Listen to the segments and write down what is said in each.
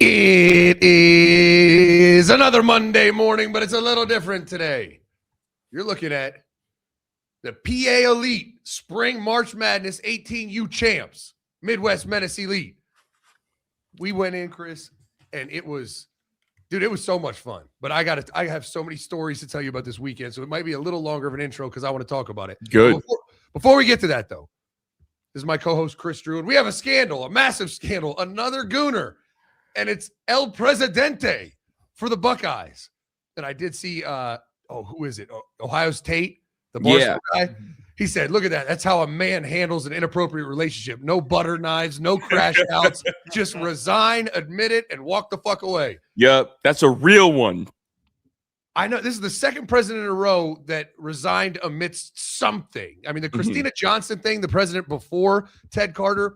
It is another Monday morning, but it's a little different today. You're looking at the PA Elite Spring March Madness 18U champs, Midwest Menace Elite. We went in, Chris, and it was so much fun. But I have so many stories to tell you about this weekend, so it might be a little longer of an intro because I want to talk about it. Good. Before we get to that, though, this is my co-host, Chris Drew, and we have a scandal, a massive scandal, another gooner. And it's El Presidente for the Buckeyes. And I did see, who is it? Ohio State, the Barstool guy. He said, look at that. That's how a man handles an inappropriate relationship. No butter knives, no crash outs. Just resign, admit it, and walk the fuck away. Yep, that's a real one. I know this is the second president in a row that resigned amidst something. I mean, the Christina Johnson thing, the president before Ted Carter,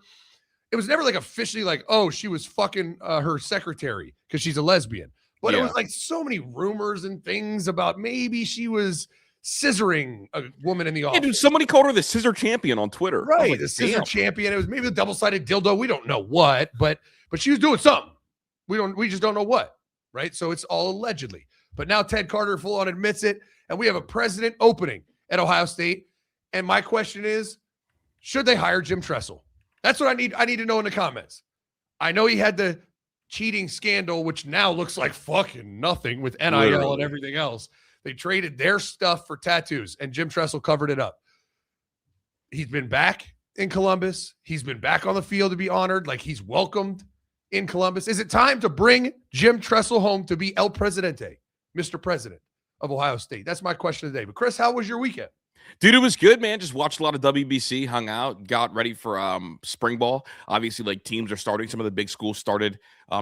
it was never like officially like, oh, she was fucking her secretary because she's a lesbian. But it was like so many rumors and things about maybe she was scissoring a woman in the office. Yeah, dude, somebody called her the scissor champion on Twitter. Right, like, the scissor champion. It was maybe the double-sided dildo. We don't know what, but she was doing something. We just don't know what, right? So it's all allegedly. But now Ted Carter full on admits it, and we have a president opening at Ohio State. And my question is, should they hire Jim Tressel? That's what I need to know in the comments. I know he had the cheating scandal, which now looks like fucking nothing with NIL and everything else. They traded their stuff for tattoos, and Jim Tressel covered it up. He's been back in Columbus. He's been back on the field to be honored. Like, he's welcomed in Columbus. Is it time to bring Jim Tressel home to be El Presidente, Mr. President of Ohio State? That's my question today. But, Chris, how was your weekend? Dude, it was good, man. Just watched a lot of WBC, hung out, got ready for spring ball. Obviously, like, teams are starting. Some of the big schools started.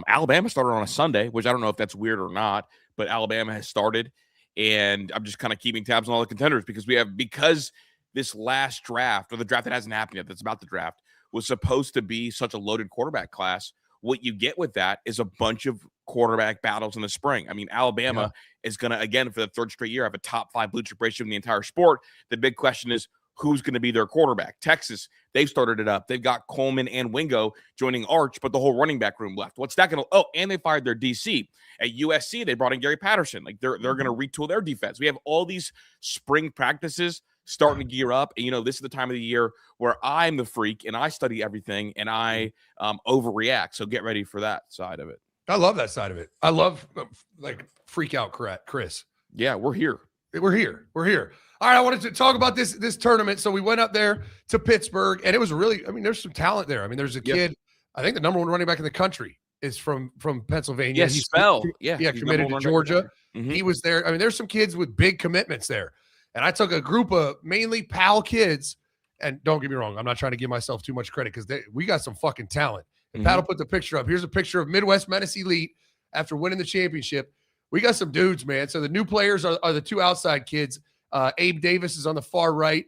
Alabama started on a Sunday, which I don't know if that's weird or not, but Alabama has started. And I'm just kind of keeping tabs on all the contenders because this last draft, or the draft that hasn't happened yet, that's about the draft, was supposed to be such a loaded quarterback class. What you get with that is a bunch of quarterback battles in the spring. I mean, Alabama is going to, again, for the third straight year, have a top 5 blue chip ratio in the entire sport. The big question is, who's going to be their quarterback? Texas, they've started it up. They've got Coleman and Wingo joining Arch, but the whole running back room left. What's that going to – oh, and they fired their DC. At USC, they brought in Gary Patterson. Like, they're going to retool their defense. We have all these spring practices starting to gear up. And, this is the time of the year where I'm the freak and I study everything and I overreact. So get ready for that side of it. I love that side of it. I love, like, freak out, Chris. Yeah, we're here. We're here. All right, I wanted to talk about this tournament. So we went up there to Pittsburgh, and it was really, I mean, there's some talent there. I mean, there's a kid, I think the number one running back in the country is from Pennsylvania. He's committed to Georgia. He was there. I mean, there's some kids with big commitments there. And I took a group of mainly PAL kids, and don't get me wrong, I'm not trying to give myself too much credit because we got some fucking talent. And Pat will put the picture up. Here's a picture of Midwest Menace Elite after winning the championship. We got some dudes, man. So the new players are the two outside kids. Abe Davis is on the far right.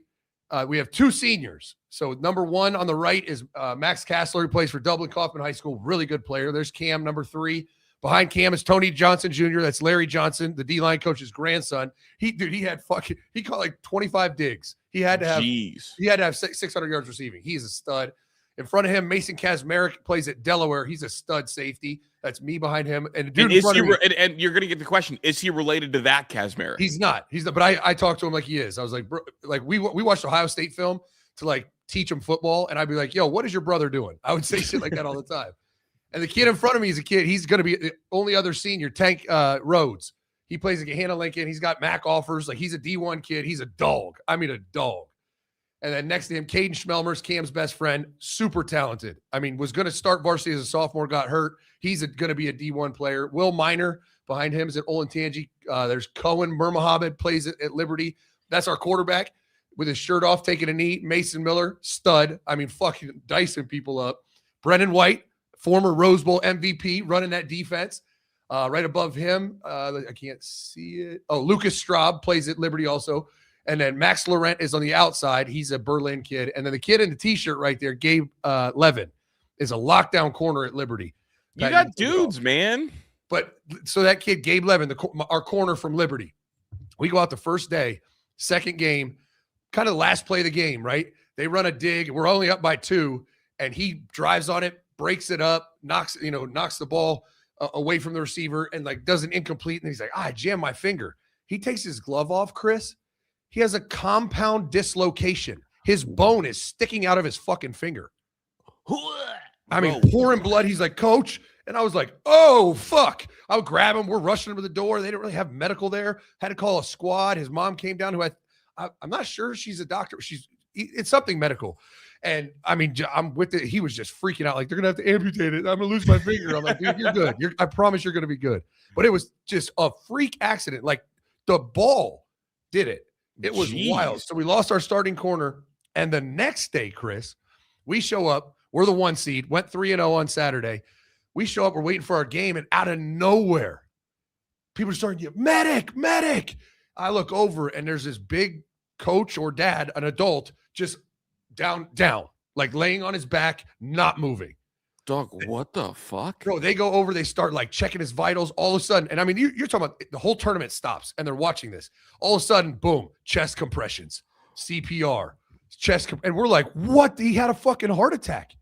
We have 2 seniors. So number 1 on the right is Max Kassler, who plays for Dublin Kaufman High School. Really good player. There's Cam, number 3. Behind Cam is Tony Johnson Jr. That's Larry Johnson, the D-line coach's grandson. He caught like 25 digs. He had to have 600 yards receiving. He's a stud. In front of him, Mason Kazmarek plays at Delaware. He's a stud safety. That's me behind him. And you're going to get the question, is he related to that Kazmarek? He's not. But I talked to him like he is. I was like, bro, like we watched Ohio State film to like teach him football. And I'd be like, yo, what is your brother doing? I would say shit like that all the time. And the kid in front of me is a kid. He's going to be the only other senior, Tank Rhodes. He plays at Hannah Lincoln. He's got MAC offers. Like, he's a D1 kid. He's a dog. I mean, a dog. And then next to him, Caden Schmelmers, Cam's best friend, super talented. I mean, was going to start varsity as a sophomore, got hurt. He's going to be a D1 player. Will Minor behind him is at Olentangy. There's Cohen Murmahabed plays at Liberty. That's our quarterback with his shirt off, taking a knee. Mason Miller, stud. I mean, fucking dicing people up. Brennan White, former Rose Bowl MVP, running that defense. Right above him, I can't see it. Oh, Lucas Straub plays at Liberty also. And then Max Laurent is on the outside. He's a Berlin kid. And then the kid in the T-shirt right there, Gabe Levin, is a lockdown corner at Liberty. You got dudes, man. But so that kid, Gabe Levin, our corner from Liberty, we go out the first day, second game, kind of the last play of the game, right? They run a dig. We're only up by 2, and he drives on it, breaks it up, knocks the ball away from the receiver and like does an incomplete. And he's like, I jammed my finger. He takes his glove off, Chris. He has a compound dislocation. His bone is sticking out of his fucking finger. I mean, pouring blood. He's like, coach. And I was like, oh, fuck. I would grab him. We're rushing him to the door. They didn't really have medical there. Had to call a squad. His mom came down, who I'm not sure she's a doctor. It's something medical. And I mean, I'm with it. He was just freaking out. Like, they're going to have to amputate it. I'm going to lose my finger. I'm like, dude, you're good. I promise you're going to be good. But it was just a freak accident. Like, the ball did it. It was wild. So we lost our starting corner. And the next day, Chris, we show up. We're the 1 seed. Went 3-0 on Saturday. We show up. We're waiting for our game. And out of nowhere, people are starting to yell, medic, medic. I look over, and there's this big coach or dad, an adult, just down, like laying on his back, not moving. Dog, what the fuck? Bro, they go over, they start like checking his vitals all of a sudden. And I mean, you're talking about the whole tournament stops and they're watching this. All of a sudden, boom, chest compressions, CPR, and we're like, what? He had a fucking heart attack.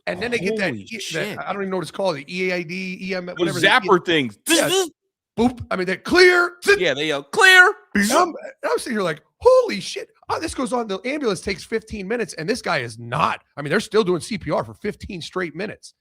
And then they get that, I don't even know what it's called, the EAID, EM, whatever. Those zapper things. Yeah, boop. I mean, they're clear. Yeah, they yell, clear. I'm sitting here like, holy shit. Oh, this goes on. The ambulance takes 15 minutes, and this guy is not. I mean, they're still doing CPR for 15 straight minutes.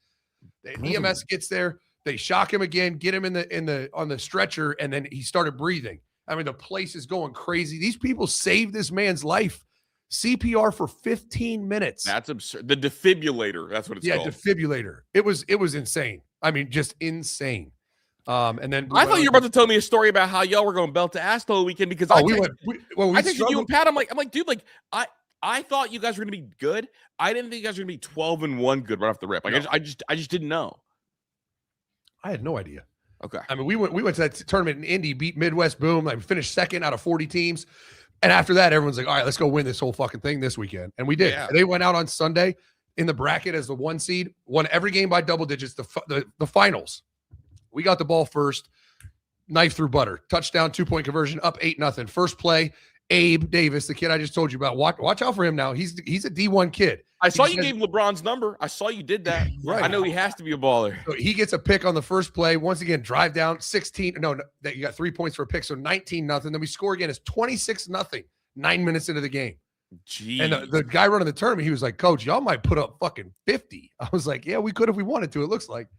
The EMS gets there. They shock him again, get him on the stretcher, and then he started breathing. I mean, the place is going crazy. These people saved this man's life. CPR for 15 minutes. That's absurd. The defibrillator. That's what it's called. Yeah, defibrillator. It was insane. I mean, just insane. And then I thought you were about to tell me a story about how y'all were going belt to ass the whole weekend because I texted you and Pat. I'm like, dude, like I thought you guys were gonna be good. I didn't think you guys were gonna be 12-1 good right off the rip. Like, no. I just didn't know. I had no idea. Okay. I mean, we went to that tournament in Indy, beat Midwest Boom, like finished second out of 40 teams. And after that, everyone's like, all right, let's go win this whole fucking thing this weekend. And we did. Yeah. They went out on Sunday in the bracket as the 1 seed, won every game by double digits, the finals. We got the ball first, knife through butter, touchdown, 2-point conversion, up 8-0. First play, Abe Davis, the kid I just told you about. Watch out for him now. He's a D1 kid. I saw you gave LeBron's number. I saw you did that. Right. I know he has to be a baller. So he gets a pick on the first play. Once again, drive down 16. No, that you got 3 points for a pick, so 19-0. Then we score again. It's 26-0, 9 minutes into the game. Jeez. And the guy running the tournament, he was like, Coach, y'all might put up fucking 50. I was like, yeah, we could if we wanted to. It looks like.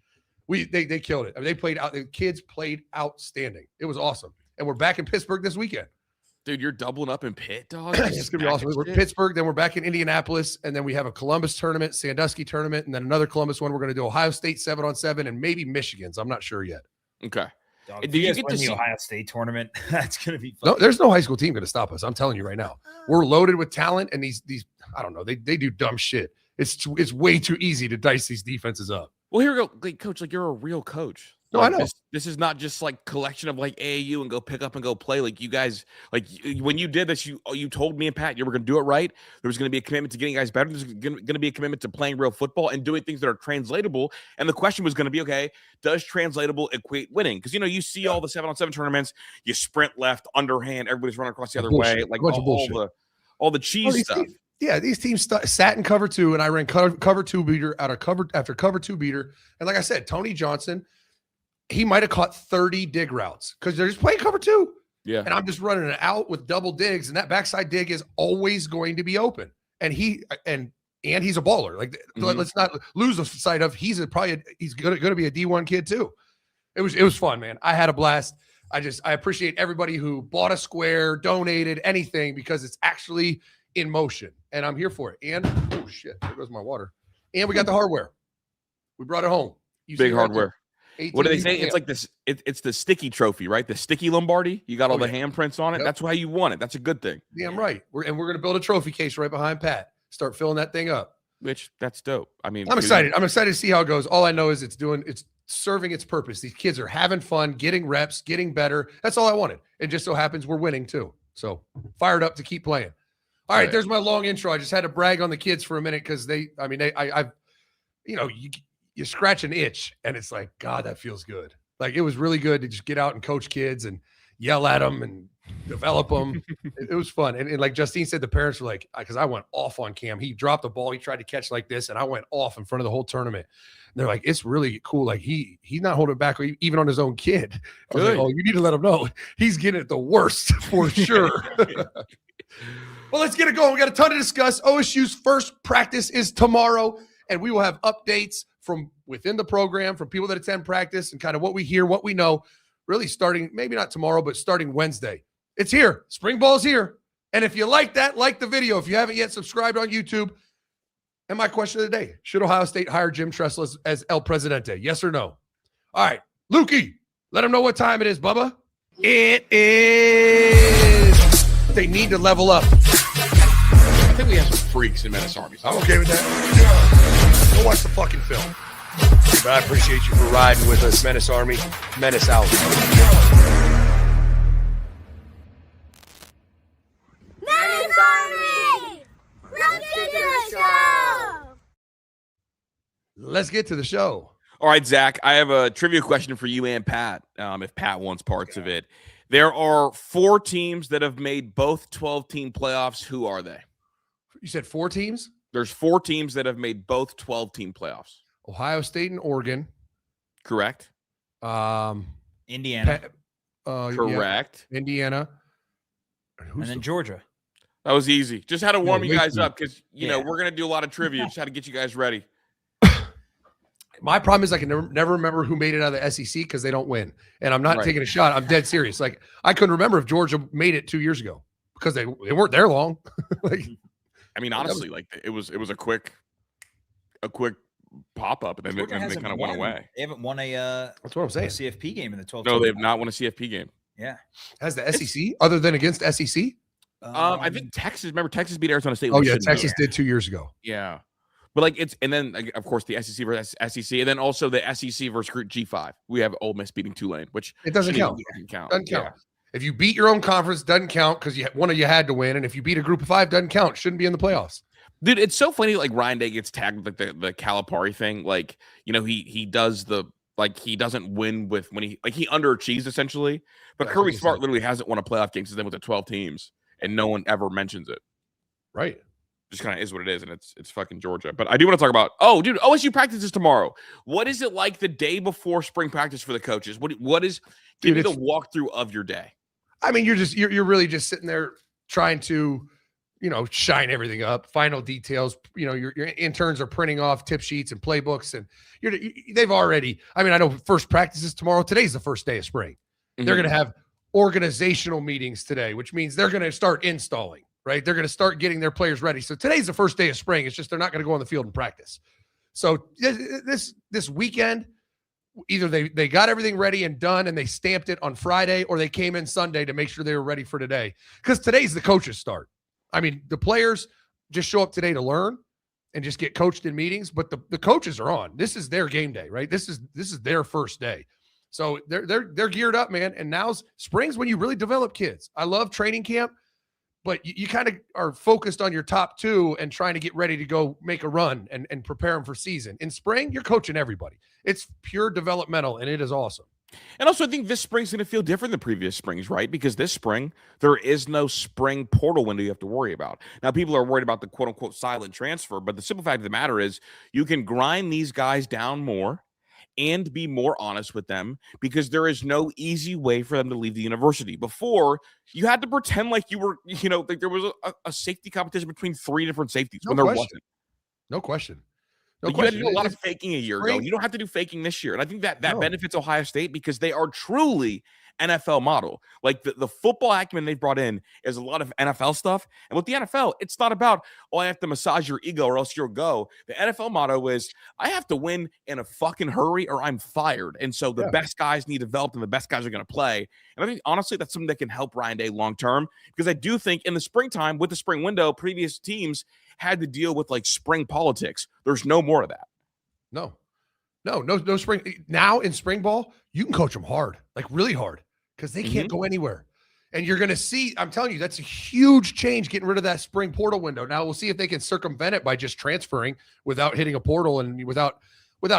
They killed it. I mean, they played out. The kids played outstanding. It was awesome. And we're back in Pittsburgh this weekend. Dude, you're doubling up in Pitt, dog. It's gonna be awesome. We're in Pittsburgh, then we're back in Indianapolis, and then we have a Columbus tournament, Sandusky tournament, and then another Columbus one. We're gonna do Ohio State 7-on-7 and maybe Michigan's. I'm not sure yet. Okay. Dog, do you get to see the Ohio State tournament? That's gonna be fun. No, there's no high school team gonna stop us. I'm telling you right now. We're loaded with talent, and these I don't know, they do dumb shit. It's way too easy to dice these defenses up. Well, here we go. Like, Coach, like you're a real coach. No, like, I know. This is not just like collection of like AAU and go pick up and go play. Like you guys, like when you did this, you told me and Pat you were going to do it right. There was going to be a commitment to getting guys better. There's going to be a commitment to playing real football and doing things that are translatable. And the question was going to be, okay, does translatable equate winning? Because, you see all the 7-on-7 tournaments, you sprint left, underhand, everybody's running across the other way. Like all the cheese stuff. Yeah, these teams sat in cover 2, and I ran cover 2 beater after cover 2 beater. And like I said, Tony Johnson, he might have caught 30 dig routes because they're just playing cover 2. Yeah. And I'm just running it out with double digs, and that backside dig is always going to be open. And he's a baller. Like, let's not lose the sight of he's going to be a D1 kid too. It was fun, man. I had a blast. I appreciate everybody who bought a square, donated anything, because it's actually in motion, and I'm here for it. And oh shit, there goes my water. And we got the hardware. We brought it home. Big hardware. What do they say? It's like this. It's the sticky trophy, right? The sticky Lombardi. You got all the handprints on it. Yep. That's how you want it. That's a good thing. Yeah, I'm right. We're going to build a trophy case right behind Pat. Start filling that thing up. Which that's dope. I mean, I'm excited. I'm excited to see how it goes. All I know is it's serving its purpose. These kids are having fun, getting reps, getting better. That's all I wanted. It just so happens we're winning too. So fired up to keep playing. All right, there's my long intro. I just had to brag on the kids for a minute because you scratch an itch and it's like, God, that feels good. Like, it was really good to just get out and coach kids and yell at them and develop them. It was fun. And like Justine said, the parents were like, because I went off on Cam. He dropped the ball. He tried to catch like this, and I went off in front of the whole tournament. And they're like, it's really cool. Like he's not holding back even on his own kid. I was like, oh, you need to let him know he's getting it the worst for sure. Well, let's get it going. We got a ton to discuss. OSU's first practice is tomorrow, and we will have updates from within the program, from people that attend practice, and kind of what we hear, what we know, really starting, maybe not tomorrow, but starting Wednesday. It's here. Spring ball's here. And if you like that, like the video. If you haven't yet subscribed on YouTube. And my question of the day, should Ohio State hire Jim Tressel as El Presidente? Yes or no? All right. Lukey, let them know what time it is, Bubba. It is. They need to level up. I think we have some freaks in Menace Army. I'm okay with that. Go watch the fucking film. But I appreciate you for riding with us, Menace Army. Menace out. Menace Army! Let's get to the show! Let's get to the show. All right, Zach, I have a trivia question for you and Pat, if Pat wants parts of it. There are 4 teams that have made both 12-team playoffs. Who are they? You said 4 teams? There's 4 teams that have made both 12-team playoffs. Ohio State and Oregon. Correct. Indiana. Correct. Yeah. Indiana. And then Georgia. That was easy. Just had to warm you guys up because, you know, we're going to do a lot of trivia. Just had to get you guys ready. My problem is I can never remember who made it out of the SEC because they don't win. And I'm not taking a shot. I'm dead serious. Like, I couldn't remember if Georgia made it 2 years ago because they weren't there long. Like, I mean, honestly, it was a quick pop up, and then they kind of went away. They haven't won that's what I'm saying. a CFP game in the 12. No, they have not won a CFP game. Yeah. Has the SEC other than against SEC? I think Texas. Remember, Texas beat Arizona State. Oh yeah, Texas did 2 years ago. Yeah, but like and then of course the SEC versus SEC, and then also the SEC versus G5. We have Ole Miss beating Tulane, which it doesn't count. Doesn't count. Yeah. If you beat your own conference, doesn't count because one of you had to win, and if you beat a group of 5, doesn't count. Shouldn't be in the playoffs. Dude, it's so funny. Like Ryan Day gets tagged with the Calipari thing. Like, you know, he does he doesn't win with when he underachieves essentially. But Kirby Smart literally hasn't won a playoff game since then with the 12 teams, and no one ever mentions it. Right. Just kind of is what it is, and it's fucking Georgia. But I do want to talk about OSU practices tomorrow. What is it like the day before spring practice for the coaches? What is give me the walkthrough of your day? I mean, you're really just sitting there trying to, you know, shine everything up, final details. You know, your interns are printing off tip sheets and playbooks, and they've already. I mean, I know first practice is tomorrow. Today's the first day of spring. Mm-hmm. They're going to have organizational meetings today, which means they're going to start installing. Right, they're going to start getting their players ready. So today's the first day of spring. It's just they're not going to go on the field and practice. So this weekend, either they got everything ready and done and they stamped it on Friday, or they came in Sunday to make sure they were ready for today. Because today's the coaches start. I mean, the players just show up today to learn and just get coached in meetings, but the coaches are on. This is their game day, right? This is their first day. So they're geared up, man. And now's spring's when you really develop kids. I love training camp, but you kind of are focused on your top 2 and trying to get ready to go make a run and prepare them for season. In spring, you're coaching everybody. It's pure developmental, and it is awesome. And also, I think this spring's going to feel different than previous springs, right? Because this spring, there is no spring portal window you have to worry about. Now, people are worried about the quote-unquote silent transfer, but the simple fact of the matter is you can grind these guys down more and be more honest with them because there is no easy way for them to leave the university. Before, you had to pretend like you were, you know, like there was a safety competition between 3 different safeties when there wasn't. No question. You had to do a lot of faking a year ago. You don't have to do faking this year. And I think that benefits Ohio State because they are truly NFL model. Like the football acumen they've brought in is a lot of NFL stuff. And with the NFL, it's not about, I have to massage your ego or else you'll go. The NFL motto is, I have to win in a fucking hurry or I'm fired. And so the best guys need developed and the best guys are going to play. And I think, honestly, that's something that can help Ryan Day long-term because I do think in the springtime with the spring window, previous teams had to deal with like spring politics. There's no more of that. No spring. Now in spring ball, you can coach them hard, like really hard, because they can't go anywhere. And you're going to see, I'm telling you, that's a huge change getting rid of that spring portal window. Now we'll see if they can circumvent it by just transferring without hitting a portal and without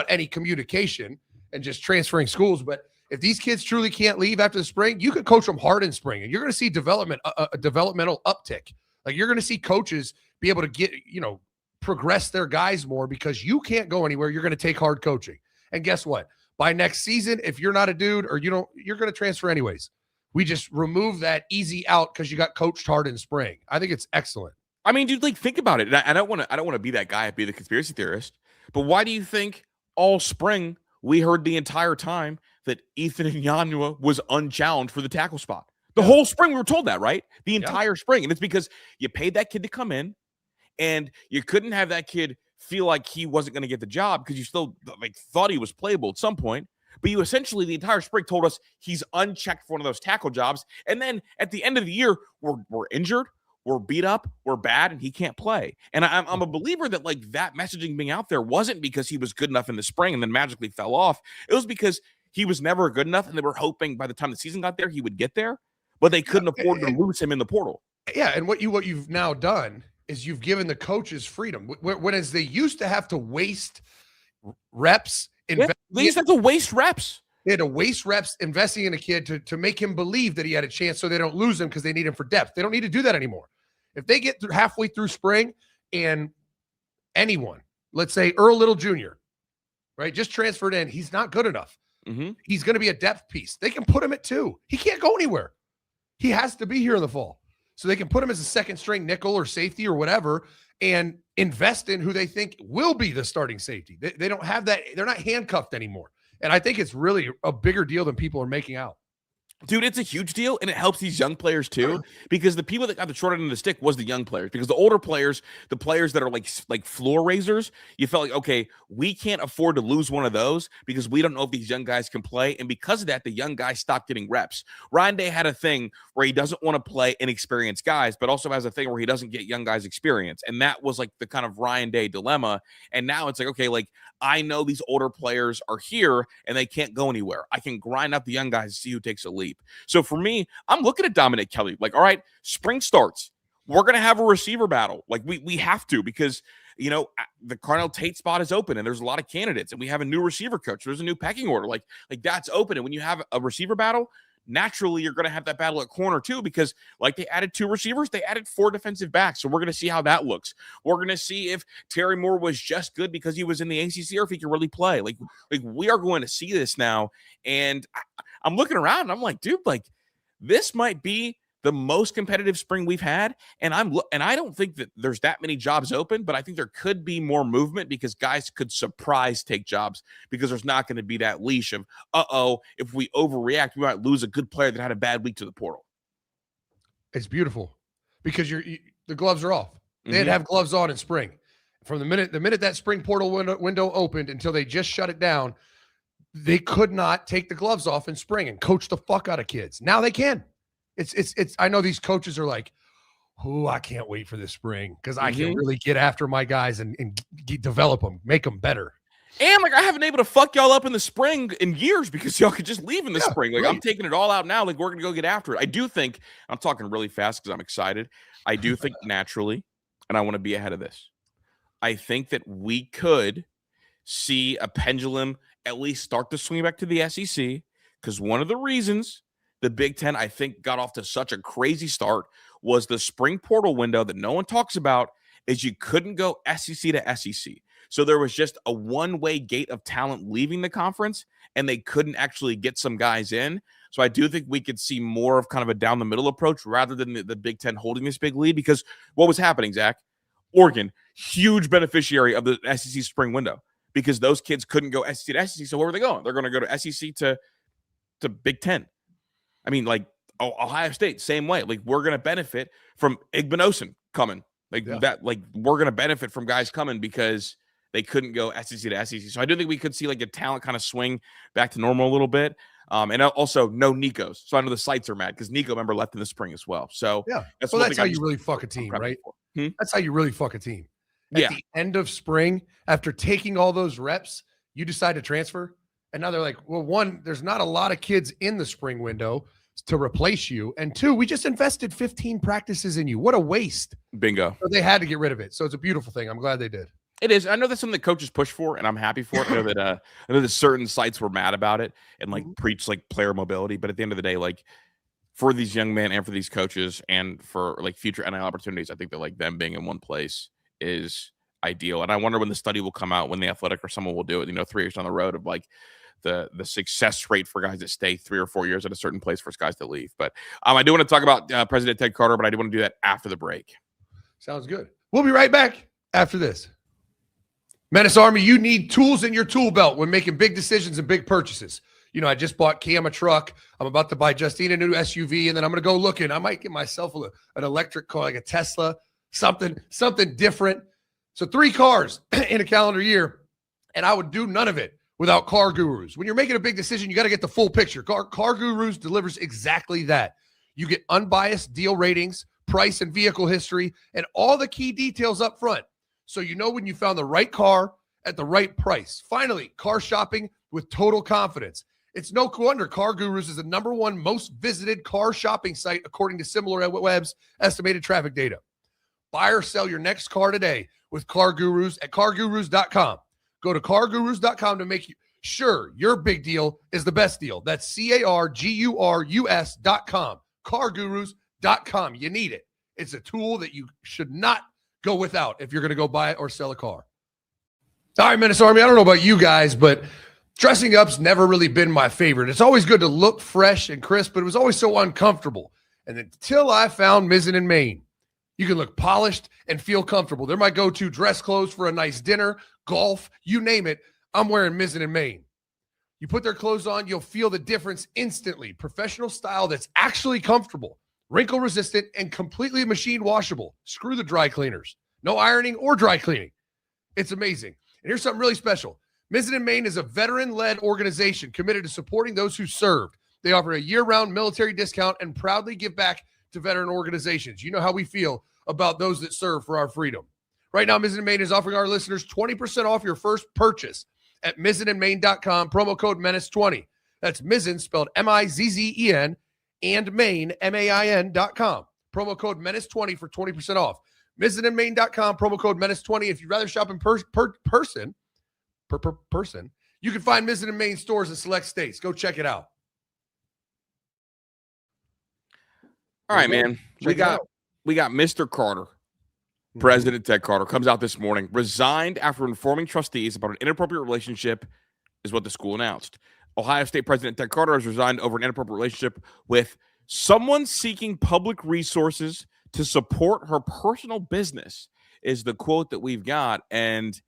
any communication and just transferring schools. But If these kids truly can't leave after the spring, you could coach them hard in spring, and you're going to see a developmental uptick. Like you're going to see coaches be able to get, progress their guys more because you can't go anywhere. You're going to take hard coaching. And guess what? By next season, if you're not a dude or you're going to transfer anyways. We just remove that easy out because you got coached hard in spring. I think it's excellent. I mean, dude, like think about it. And I don't want to be that guy, be the conspiracy theorist. But why do you think all spring we heard the entire time that Ethan Inyanyua was unchallenged for the tackle spot? The whole spring we were told that, right? The entire spring. And it's because you paid that kid to come in and you couldn't have that kid feel like he wasn't going to get the job because you still thought he was playable at some point. But you essentially the entire spring told us he's unchecked for one of those tackle jobs. And then at the end of the year, we're injured, we're beat up, we're bad, and he can't play. And I'm a believer that that messaging being out there wasn't because he was good enough in the spring and then magically fell off. It was because he was never good enough, and they were hoping by the time the season got there, he would get there. But they couldn't afford to lose him in the portal. Yeah, and what you've now done is you've given the coaches freedom. Whereas they used to have to waste reps. They used to have to waste reps. They had to waste reps investing in a kid to make him believe that he had a chance so they don't lose him because they need him for depth. They don't need to do that anymore. If they get halfway through spring and anyone, let's say Earl Little Jr., right, just transferred in, he's not good enough. Mm-hmm. He's going to be a depth piece. They can put him at 2. He can't go anywhere. He has to be here in the fall. So they can put him as a second string nickel or safety or whatever and invest in who they think will be the starting safety. They don't have that. They're not handcuffed anymore. And I think it's really a bigger deal than people are making out. Dude, it's a huge deal, and it helps these young players too, because the people that got the short end of the stick was the young players. Because the older players, the players that are like floor raisers, you felt like, okay, we can't afford to lose one of those because we don't know if these young guys can play. And because of that, the young guys stopped getting reps. Ryan Day had a thing where he doesn't want to play inexperienced guys, but also has a thing where he doesn't get young guys experience. And that was like the kind of Ryan Day dilemma. And now it's like, okay, I know these older players are here and they can't go anywhere. I can grind up the young guys to see who takes a leap. So for me, I'm looking at Dominic Kelly. All right, spring starts. We're going to have a receiver battle. We have to because, the Carnell Tate spot is open and there's a lot of candidates and we have a new receiver coach. There's a new pecking order. That's open. And when you have a receiver battle, naturally you're going to have that battle at corner too because they added 2 receivers, they added 4 defensive backs. So we're going to see how that looks. We're going to see if Terry Moore was just good because he was in the ACC or if he can really play. We are going to see this now. And I'm looking around and I'm like, dude, this might be the most competitive spring we've had. And I don't think that there's that many jobs open, but I think there could be more movement because guys could surprise take jobs because there's not going to be that leash of, if we overreact, we might lose a good player that had a bad week to the portal. It's beautiful because the gloves are off. They had to have gloves on in spring. From the minute that spring portal window opened until they just shut it down, they could not take the gloves off in spring and coach the fuck out of kids. Now they can. It's I know these coaches are like, I can't wait for this spring because I can really get after my guys and develop them, make them better. And I haven't been able to fuck y'all up in the spring in years because y'all could just leave in the spring. I'm taking it all out now. We're going to go get after it. I do think, I'm talking really fast because I'm excited. I do think naturally, and I want to be ahead of this. I think that we could see a pendulum at least start to swing back to the SEC because one of the reasons the Big Ten, I think, got off to such a crazy start was the spring portal window that no one talks about is you couldn't go SEC to SEC. So there was just a one-way gate of talent leaving the conference, and they couldn't actually get some guys in. So I do think we could see more of kind of a down-the-middle approach rather than the Big Ten holding this big lead because what was happening, Zach? Oregon, huge beneficiary of the SEC spring window because those kids couldn't go SEC to SEC. So where were they going? They're going to go to SEC to Big Ten. I mean, Ohio State, same way. We're going to benefit from Igbinosun coming. We're going to benefit from guys coming because they couldn't go SEC to SEC. So I do think we could see a talent kind of swing back to normal a little bit. And also no Nikos. So I know the sites are mad because Nico, remember, left in the spring as well. So that's how you really fuck a team, right? That's how you really fuck a team. At the end of spring, after taking all those reps, you decide to transfer. And now they're like, well, 1, there's not a lot of kids in the spring window to replace you. And 2, we just invested 15 practices in you. What a waste. Bingo. So they had to get rid of it. So it's a beautiful thing. I'm glad they did. It is. I know that's something that coaches push for, and I'm happy for it. I know that certain sites were mad about it and like preach like player mobility. But at the end of the day, like for these young men and for these coaches and for like future NIL opportunities, I think that like them being in one place is ideal. And I wonder when the study will come out, when the Athletic or someone will do it, 3 years down the road, of like the success rate for guys that stay 3 or 4 years at a certain place versus guys that leave. But I do want to talk about President Ted Carter, but I do want to do that after the break. Sounds good. We'll be right back after this. Menace Army, you need tools in your tool belt when making big decisions and big purchases. I just bought Cam a truck. I'm about to buy Justine a new SUV, and then I'm going to go looking. I might get myself an electric car, like a Tesla, something different. So 3 cars in a calendar year, and I would do none of it without Car Gurus. When you're making a big decision, you got to get the full picture. Car Gurus delivers exactly that. You get unbiased deal ratings, price and vehicle history, and all the key details up front. So you know when you found the right car at the right price. Finally, car shopping with total confidence. It's no wonder Car Gurus is the #1 most visited car shopping site according to SimilarWeb's estimated traffic data. Buy or sell your next car today with Car Gurus at cargurus.com. Go to cargurus.com to make sure your big deal is the best deal. That's cargurus.com. Cargurus.com. You need it. It's a tool that you should not go without if you're going to go buy or sell a car. All right, Menace Army, I don't know about you guys, but dressing up's never really been my favorite. It's always good to look fresh and crisp, but it was always so uncomfortable. And until I found Mizzen in Maine, you can look polished and feel comfortable. They're my go-to dress clothes for a nice dinner, golf, you name it. I'm wearing Mizzen in Maine. You put their clothes on, you'll feel the difference instantly. Professional style that's actually comfortable, wrinkle resistant, and completely machine washable. Screw the dry cleaners. No ironing or dry cleaning. It's amazing. And here's something really special. Mizzen in Maine is a veteran-led organization committed to supporting those who served. They offer a year-round military discount and proudly give back to veteran organizations. You know how we feel about those that serve for our freedom. Right now, Mizzen in Maine is offering our listeners 20% off your first purchase at mizzeninmaine.com, promo code Menace20. That's Mizzen, spelled M-I-Z-Z-E-N, and Maine, M-A-I-N.com. Promo code Menace20 for 20% off. Mizzeninmaine.com, promo code Menace20. If you'd rather shop in person, you can find Mizzen in Maine stores in select states. Go check it out. All right, man. We got Mr. Carter. President Ted Carter comes out this morning, resigned after informing trustees about an inappropriate relationship, is what the school announced. Ohio State President Ted Carter has resigned over an inappropriate relationship with someone seeking public resources to support her personal business, is the quote that we've got. And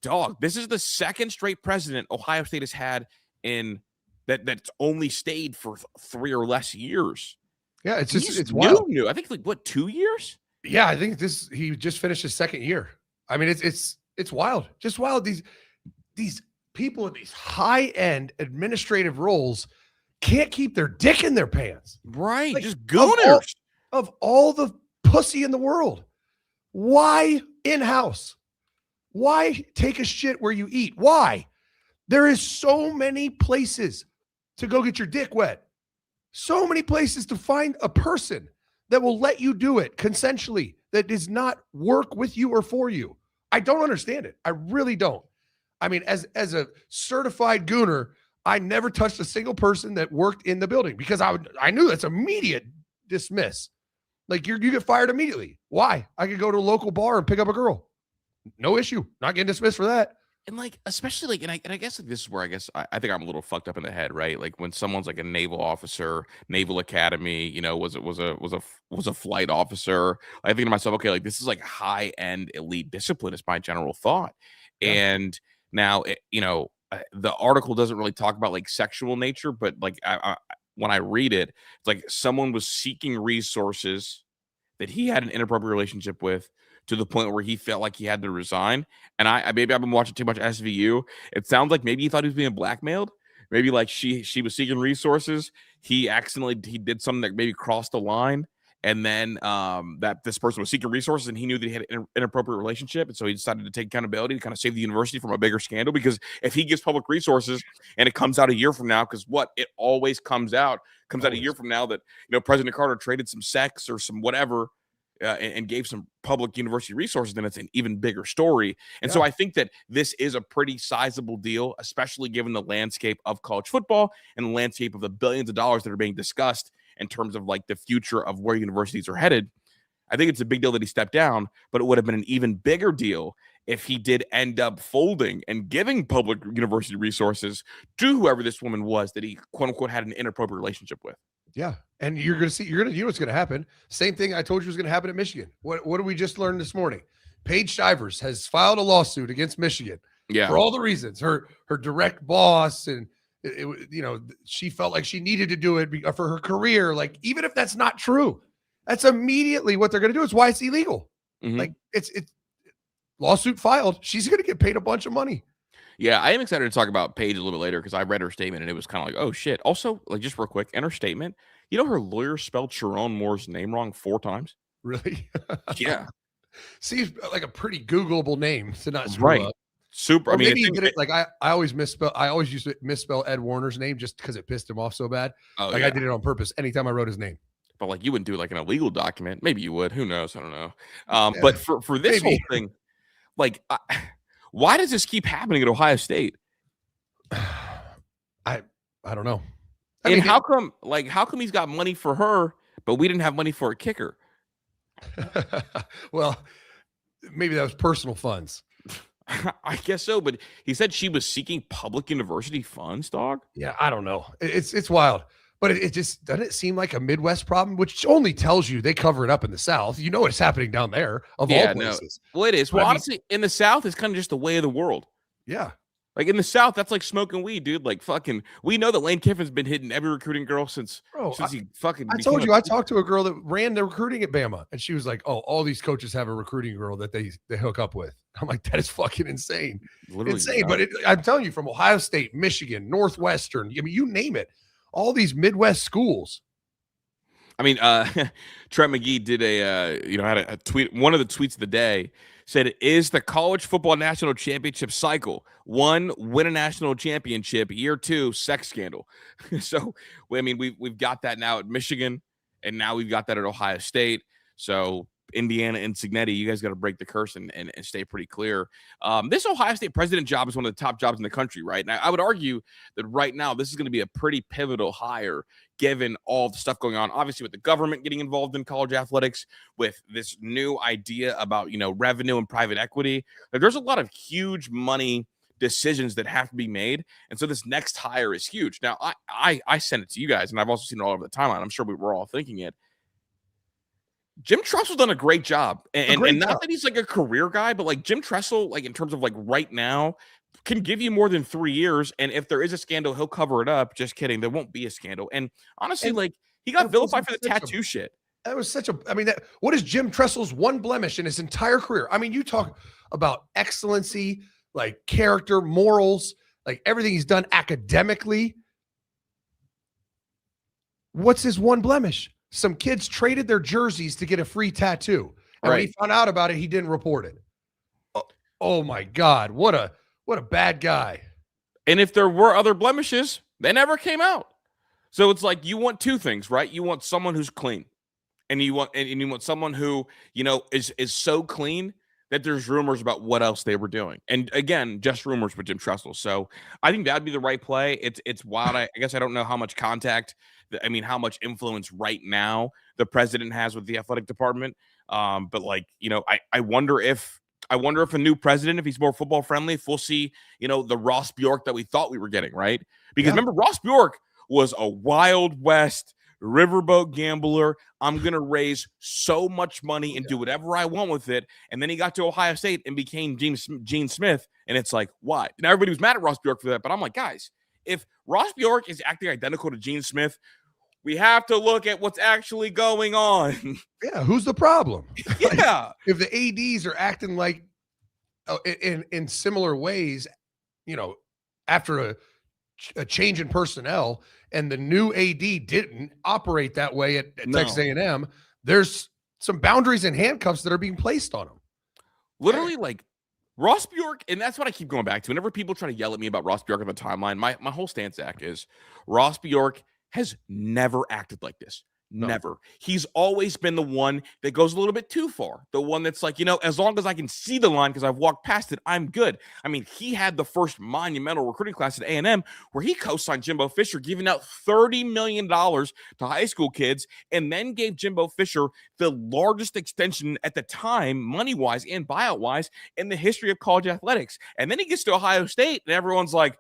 dog, this is the second straight president Ohio State has had in that's only stayed for 3 or less years. Yeah, it's wild. New. I think like what, 2 years? Yeah, I think he just finished his second year. I mean, it's wild. Just wild. These people in these high-end administrative roles can't keep their dick in their pants. Right. Like, just gooners. Of all the pussy in the world. Why in-house? Why take a shit where you eat? Why? There is so many places to go get your dick wet. So many places to find a person that will let you do it consensually, that does not work with you or for you. I don't understand it. I really don't. I mean, as a certified gooner, I never touched a single person that worked in the building because I knew that's immediate dismiss. Like you get fired immediately. Why? I could go to a local bar and pick up a girl. No issue. Not getting dismissed for that. And like, especially like, and I guess like this is where I think I'm a little fucked up in the head, right? Like when someone's like a naval officer, Naval Academy, was a flight officer. I think to myself, okay, like this is like high end elite discipline is my general thought. Yeah. And now, the article doesn't really talk about like sexual nature, but like when I read it, it's like someone was seeking resources that he had an inappropriate relationship with, to the point where he felt like he had to resign. And maybe I've been watching too much SVU. It sounds like maybe he thought he was being blackmailed. Maybe like she was seeking resources. He did something that maybe crossed the line. And then that this person was seeking resources and he knew that he had an inappropriate relationship. And so he decided to take accountability to kind of save the university from a bigger scandal. Because if he gives public resources and it comes out a year from now, because it always comes out a year from now that, President Carter traded some sex or some whatever and gave some public university resources, then it's an even bigger story. And so I think that this is a pretty sizable deal, especially given the landscape of college football and the landscape of the billions of dollars that are being discussed in terms of like the future of where universities are headed. I think it's a big deal that he stepped down, but it would have been an even bigger deal if he did end up folding and giving public university resources to whoever this woman was that he, quote unquote, had an inappropriate relationship with. Yeah. And you know what's going to happen. Same thing I told you was going to happen at Michigan. What did we just learn this morning? Paige Shivers has filed a lawsuit against Michigan for all the reasons. Her direct boss, and she felt like she needed to do it for her career. Like, even if that's not true, that's immediately what they're going to do. It's why it's illegal. Mm-hmm. Like, it's lawsuit filed. She's going to get paid a bunch of money. Yeah, I am excited to talk about Paige a little bit later because I read her statement and it was kind of like, oh shit. Also, like, just real quick, in her statement, her lawyer spelled Sharon Moore's name wrong 4 times. Really? Yeah. Seems like a pretty Googleable name to not screw up. Super. Or maybe he did it, like I always misspell. I always used to misspell Ed Warner's name just because it pissed him off so bad. I did it on purpose anytime I wrote his name. But like, you wouldn't do like an illegal document. Maybe you would. Who knows? I don't know. But for this whole thing, like, why does this keep happening at Ohio State? I don't know. How come he's got money for her, but we didn't have money for a kicker? Well, maybe that was personal funds. I guess so, but he said she was seeking public university funds, dog. Yeah, I don't know. It's wild. But it just doesn't seem like a Midwest problem, which only tells you they cover it up in the South. You know what's happening down there of all places. No. Well, it is. Well, honestly, in the South, it's kind of just the way of the world. Yeah. Like in the South, that's like smoking weed, dude. Like fucking, we know that Lane Kiffin's been hitting every recruiting girl since he fucking. I told you, I talked to a girl that ran the recruiting at Bama, and she was like, "Oh, all these coaches have a recruiting girl that they hook up with." I'm like, that is fucking insane, insane. But I'm telling you, from Ohio State, Michigan, Northwestern, I mean, you name it. All these Midwest schools. I mean, Trent McGee did had a tweet. One of the tweets of the day said, "Is the college football national championship cycle 1, win a national championship, year 2, sex scandal?" So, I mean, we've got that now at Michigan, and now we've got that at Ohio State. So, Indiana and Signetti, you guys got to break the curse and stay pretty clear. This Ohio State president job is one of the top jobs in the country, right? Now, I would argue that right now this is going to be a pretty pivotal hire given all the stuff going on, obviously with the government getting involved in college athletics, with this new idea about, revenue and private equity. Like, there's a lot of huge money decisions that have to be made. And so this next hire is huge. Now, I sent it to you guys, and I've also seen it all over the timeline. I'm sure we were all thinking it. Jim Tressel's done a great job. And not that he's like a career guy, but like Jim Tressel, like in terms of like right now, can give you more than 3 years. And if there is a scandal, he'll cover it up. Just kidding. There won't be a scandal. And honestly, he got vilified for the tattoo shit. That was what is Jim Tressel's one blemish in his entire career? I mean, you talk about excellency, like character, morals, like everything he's done academically. What's his one blemish? Some kids traded their jerseys to get a free tattoo. And when he found out about it, he didn't report it. Oh my God. What a bad guy. And if there were other blemishes, they never came out. So it's like, you want 2 things, right? You want someone who's clean. And you want someone who, is so clean that there's rumors about what else they were doing. And again, just rumors with Jim Tressel. So I think that'd be the right play. It's wild. I guess I don't know how much how much influence right now the president has with the athletic department. But like, I wonder if a new president, if he's more football friendly, if we'll see, the Ross Bjork that we thought we were getting, right? Because remember, Ross Bjork was a Wild West riverboat gambler. I'm going to raise so much money and do whatever I want with it. And then he got to Ohio State and became Gene Smith. And it's like, why? And everybody was mad at Ross Bjork for that. But I'm like, guys, if Ross Bjork is acting identical to Gene Smith, we have to look at what's actually going on. Yeah, who's the problem? Yeah. If the ADs are acting like in similar ways, after a change in personnel, and the new AD didn't operate that way at Texas A&M, there's some boundaries and handcuffs that are being placed on him. Literally, like Ross Bjork, and that's what I keep going back to. Whenever people try to yell at me about Ross Bjork on the timeline, my whole stance, Zach, is Ross Bjork has never acted like this. No. Never. He's always been the one that goes a little bit too far. The one that's like, as long as I can see the line because I've walked past it, I'm good. I mean, he had the first monumental recruiting class at A&M where he co-signed Jimbo Fisher, giving out $30 million to high school kids, and then gave Jimbo Fisher the largest extension at the time, money-wise and buyout-wise, in the history of college athletics. And then he gets to Ohio State, and everyone's like,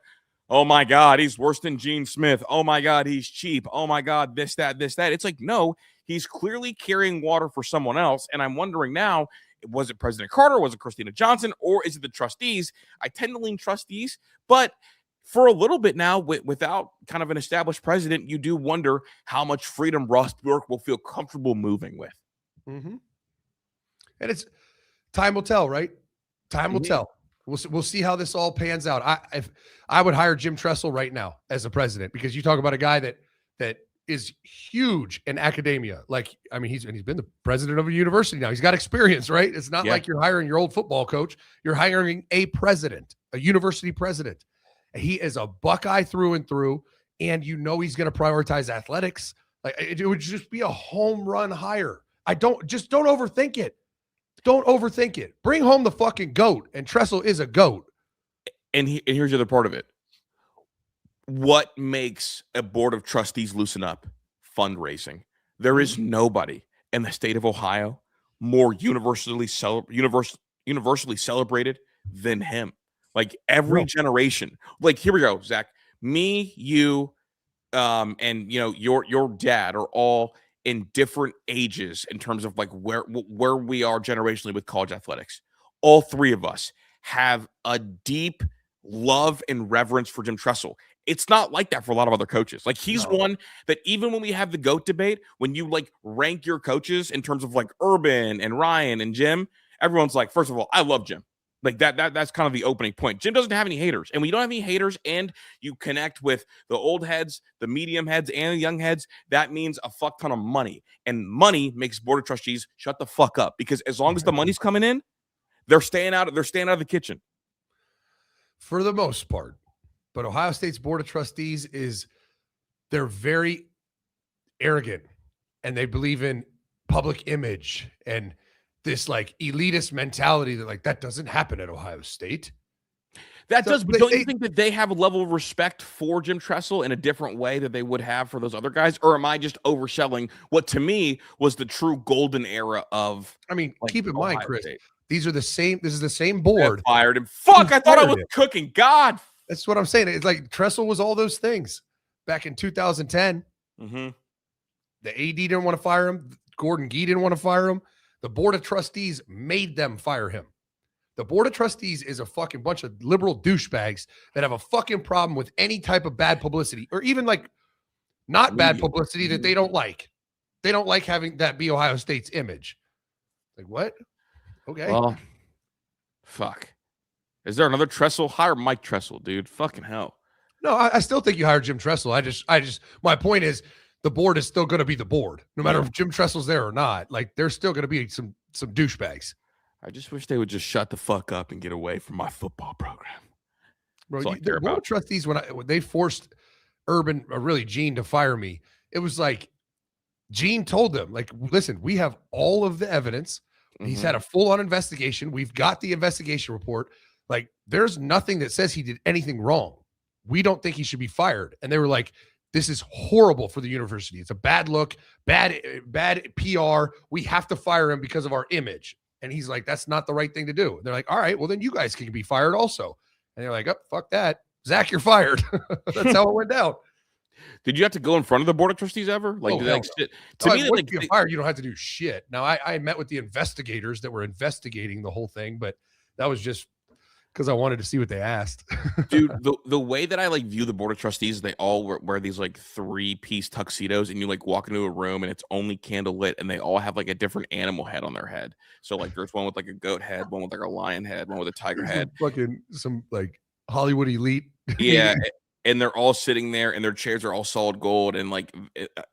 oh my God, he's worse than Gene Smith. Oh my God, he's cheap. Oh my God, this, that. It's like, no, he's clearly carrying water for someone else. And I'm wondering now, was it President Carter? Was it Christina Johnson? Or is it the trustees? I tend to lean trustees, but for a little bit now, without kind of an established president, you do wonder how much freedom Ross Bjork will feel comfortable moving with. Mm-hmm. And it's time will tell, right? Time will tell. We'll see how this all pans out. If I would hire Jim Tressel right now as a president, because you talk about a guy that is huge in academia. Like, I mean, he's been the president of a university now. He's got experience, right? It's not like you're hiring your old football coach. You're hiring a president, a university president. He is a Buckeye through and through, and he's going to prioritize athletics. Like, it would just be a home run hire. Don't overthink it. Don't overthink it. Bring home the fucking GOAT, and Tressel is a GOAT. And here's the other part of it. What makes a board of trustees loosen up? Fundraising. There is nobody in the state of Ohio more universally celebrated than him. Like every generation. Like, here we go, Zach. Me, you, and your dad are all in different ages in terms of like where we are generationally with college athletics. All three of us have a deep love and reverence for Jim Tressel. It's not like that for a lot of other coaches. Like, he's one that even when we have the GOAT debate, when you like rank your coaches in terms of like Urban and Ryan and Jim, everyone's like, first of all, I love Jim. Like that's kind of the opening point. Jim doesn't have any haters, and when you don't have any haters and you connect with the old heads, the medium heads, and the young heads, that means a fuck ton of money, and money makes board of trustees shut the fuck up, because as long as the money's coming in, they're staying out of the kitchen for the most part. But Ohio State's board of trustees they're very arrogant, and they believe in public image and this like elitist mentality that like that doesn't happen at Ohio State. That does, but don't you think that they have a level of respect for Jim Tressel in a different way that they would have for those other guys? Or am I just overselling what to me was the true golden era of? I mean, like, keep in mind, Ohio Chris, State. This is the same board. Fired him. Fuck! I thought I was cooking. God, that's what I'm saying. It's like Tressel was all those things back in 2010. Mm-hmm. The AD didn't want to fire him. Gordon Gee didn't want to fire him. The board of trustees made them fire him. The board of trustees is a fucking bunch of liberal douchebags that have a fucking problem with any type of bad publicity, or even like not bad publicity that they don't like. They don't like having that be Ohio State's image. Like, what? Okay. Well, fuck. Is there another Tressel? Hire Mike Tressel, dude. Fucking hell. No, I still think you hired Jim Tressel. I just, my point is the board is still going to be the board, no matter if Jim Tressel's there or not. Like, there's still going to be some douchebags. I just wish they would just shut the fuck up and get away from my football program. Bro, the board of trustees, when they forced Urban, or really Gene, to fire me, it was like Gene told them, like, listen, we have all of the evidence. He's had a full-on investigation. We've got the investigation report. Like, there's nothing that says he did anything wrong. We don't think he should be fired. And they were like, this is horrible for the university. It's a bad look, bad PR. We have to fire him because of our image. And he's like, that's not the right thing to do. And they're like, all right, well, then you guys can be fired also. And they're like, oh, fuck that. Zach, you're fired. That's how it went down. Did you have to go in front of the board of trustees ever? Like, to me, once you're fired, you don't have to do shit. Now, I met with the investigators that were investigating the whole thing, but that was just because I wanted to see what they asked. Dude, the way that I like view the board of trustees, they all wear these like 3-piece tuxedos, and you like walk into a room and it's only candle lit, and they all have like a different animal head on their head. So like there's one with like a goat head, one with like a lion head, one with a tiger head. Fucking some like Hollywood elite. Yeah. And they're all sitting there, and their chairs are all solid gold, and like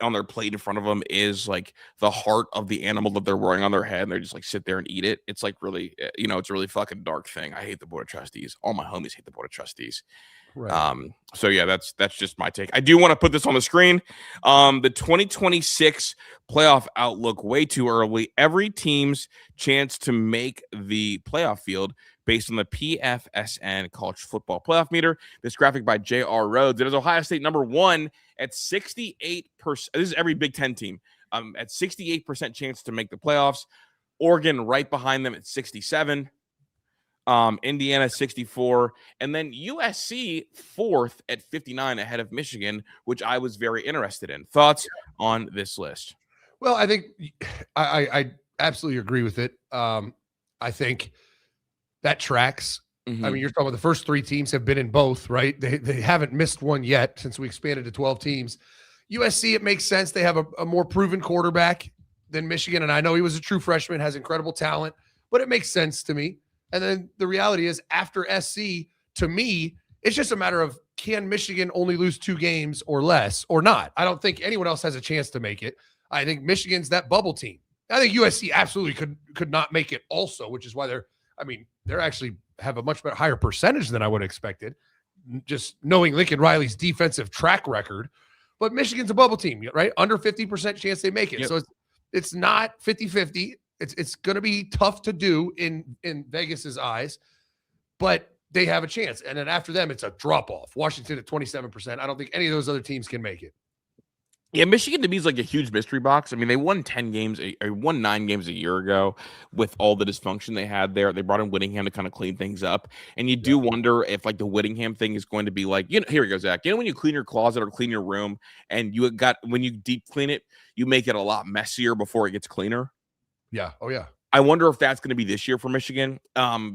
on their plate in front of them is like the heart of the animal that they're wearing on their head, and they just like sit there and eat it. It's like really, it's a really fucking dark thing. I hate the board of trustees. All my homies hate the board of trustees. Right. So yeah, that's just my take. I do want to put this on the screen. The 2026 playoff outlook way too early. Every team's chance to make the playoff field based on the PFSN College Football Playoff Meter. This graphic by J.R. Rhodes. It is Ohio State number 1 at 68%. This is every Big Ten team. At 68% chance to make the playoffs. Oregon right behind them at 67. Indiana 64, and then USC 4th at 59 ahead of Michigan, which I was very interested in. Thoughts on this list? Well, I think I absolutely agree with it. I think that tracks. Mm-hmm. I mean, you're talking about the first 3 teams have been in both, right? They haven't missed one yet since we expanded to 12 teams. USC, it makes sense. They have a more proven quarterback than Michigan, and I know he was a true freshman, has incredible talent, but it makes sense to me. And then the reality is after SC, to me, it's just a matter of can Michigan only lose 2 games or less or not? I don't think anyone else has a chance to make it. I think Michigan's that bubble team. I think USC absolutely could not make it also, which is why they're actually have a much better, higher percentage than I would have expected, just knowing Lincoln Riley's defensive track record. But Michigan's a bubble team, right? Under 50% chance they make it. Yep. So it's not 50-50. It's going to be tough to do in Vegas's eyes, but they have a chance. And then after them, it's a drop-off. Washington at 27%. I don't think any of those other teams can make it. Yeah, Michigan to me is like a huge mystery box. I mean, they won 9 games a year ago with all the dysfunction they had there. They brought in Whittingham to kind of clean things up. And you do wonder if like the Whittingham thing is going to be like, here we go, Zach. When you clean your closet or clean your room and when you deep clean it, you make it a lot messier before it gets cleaner. Yeah. Oh, yeah. I wonder if that's going to be this year for Michigan,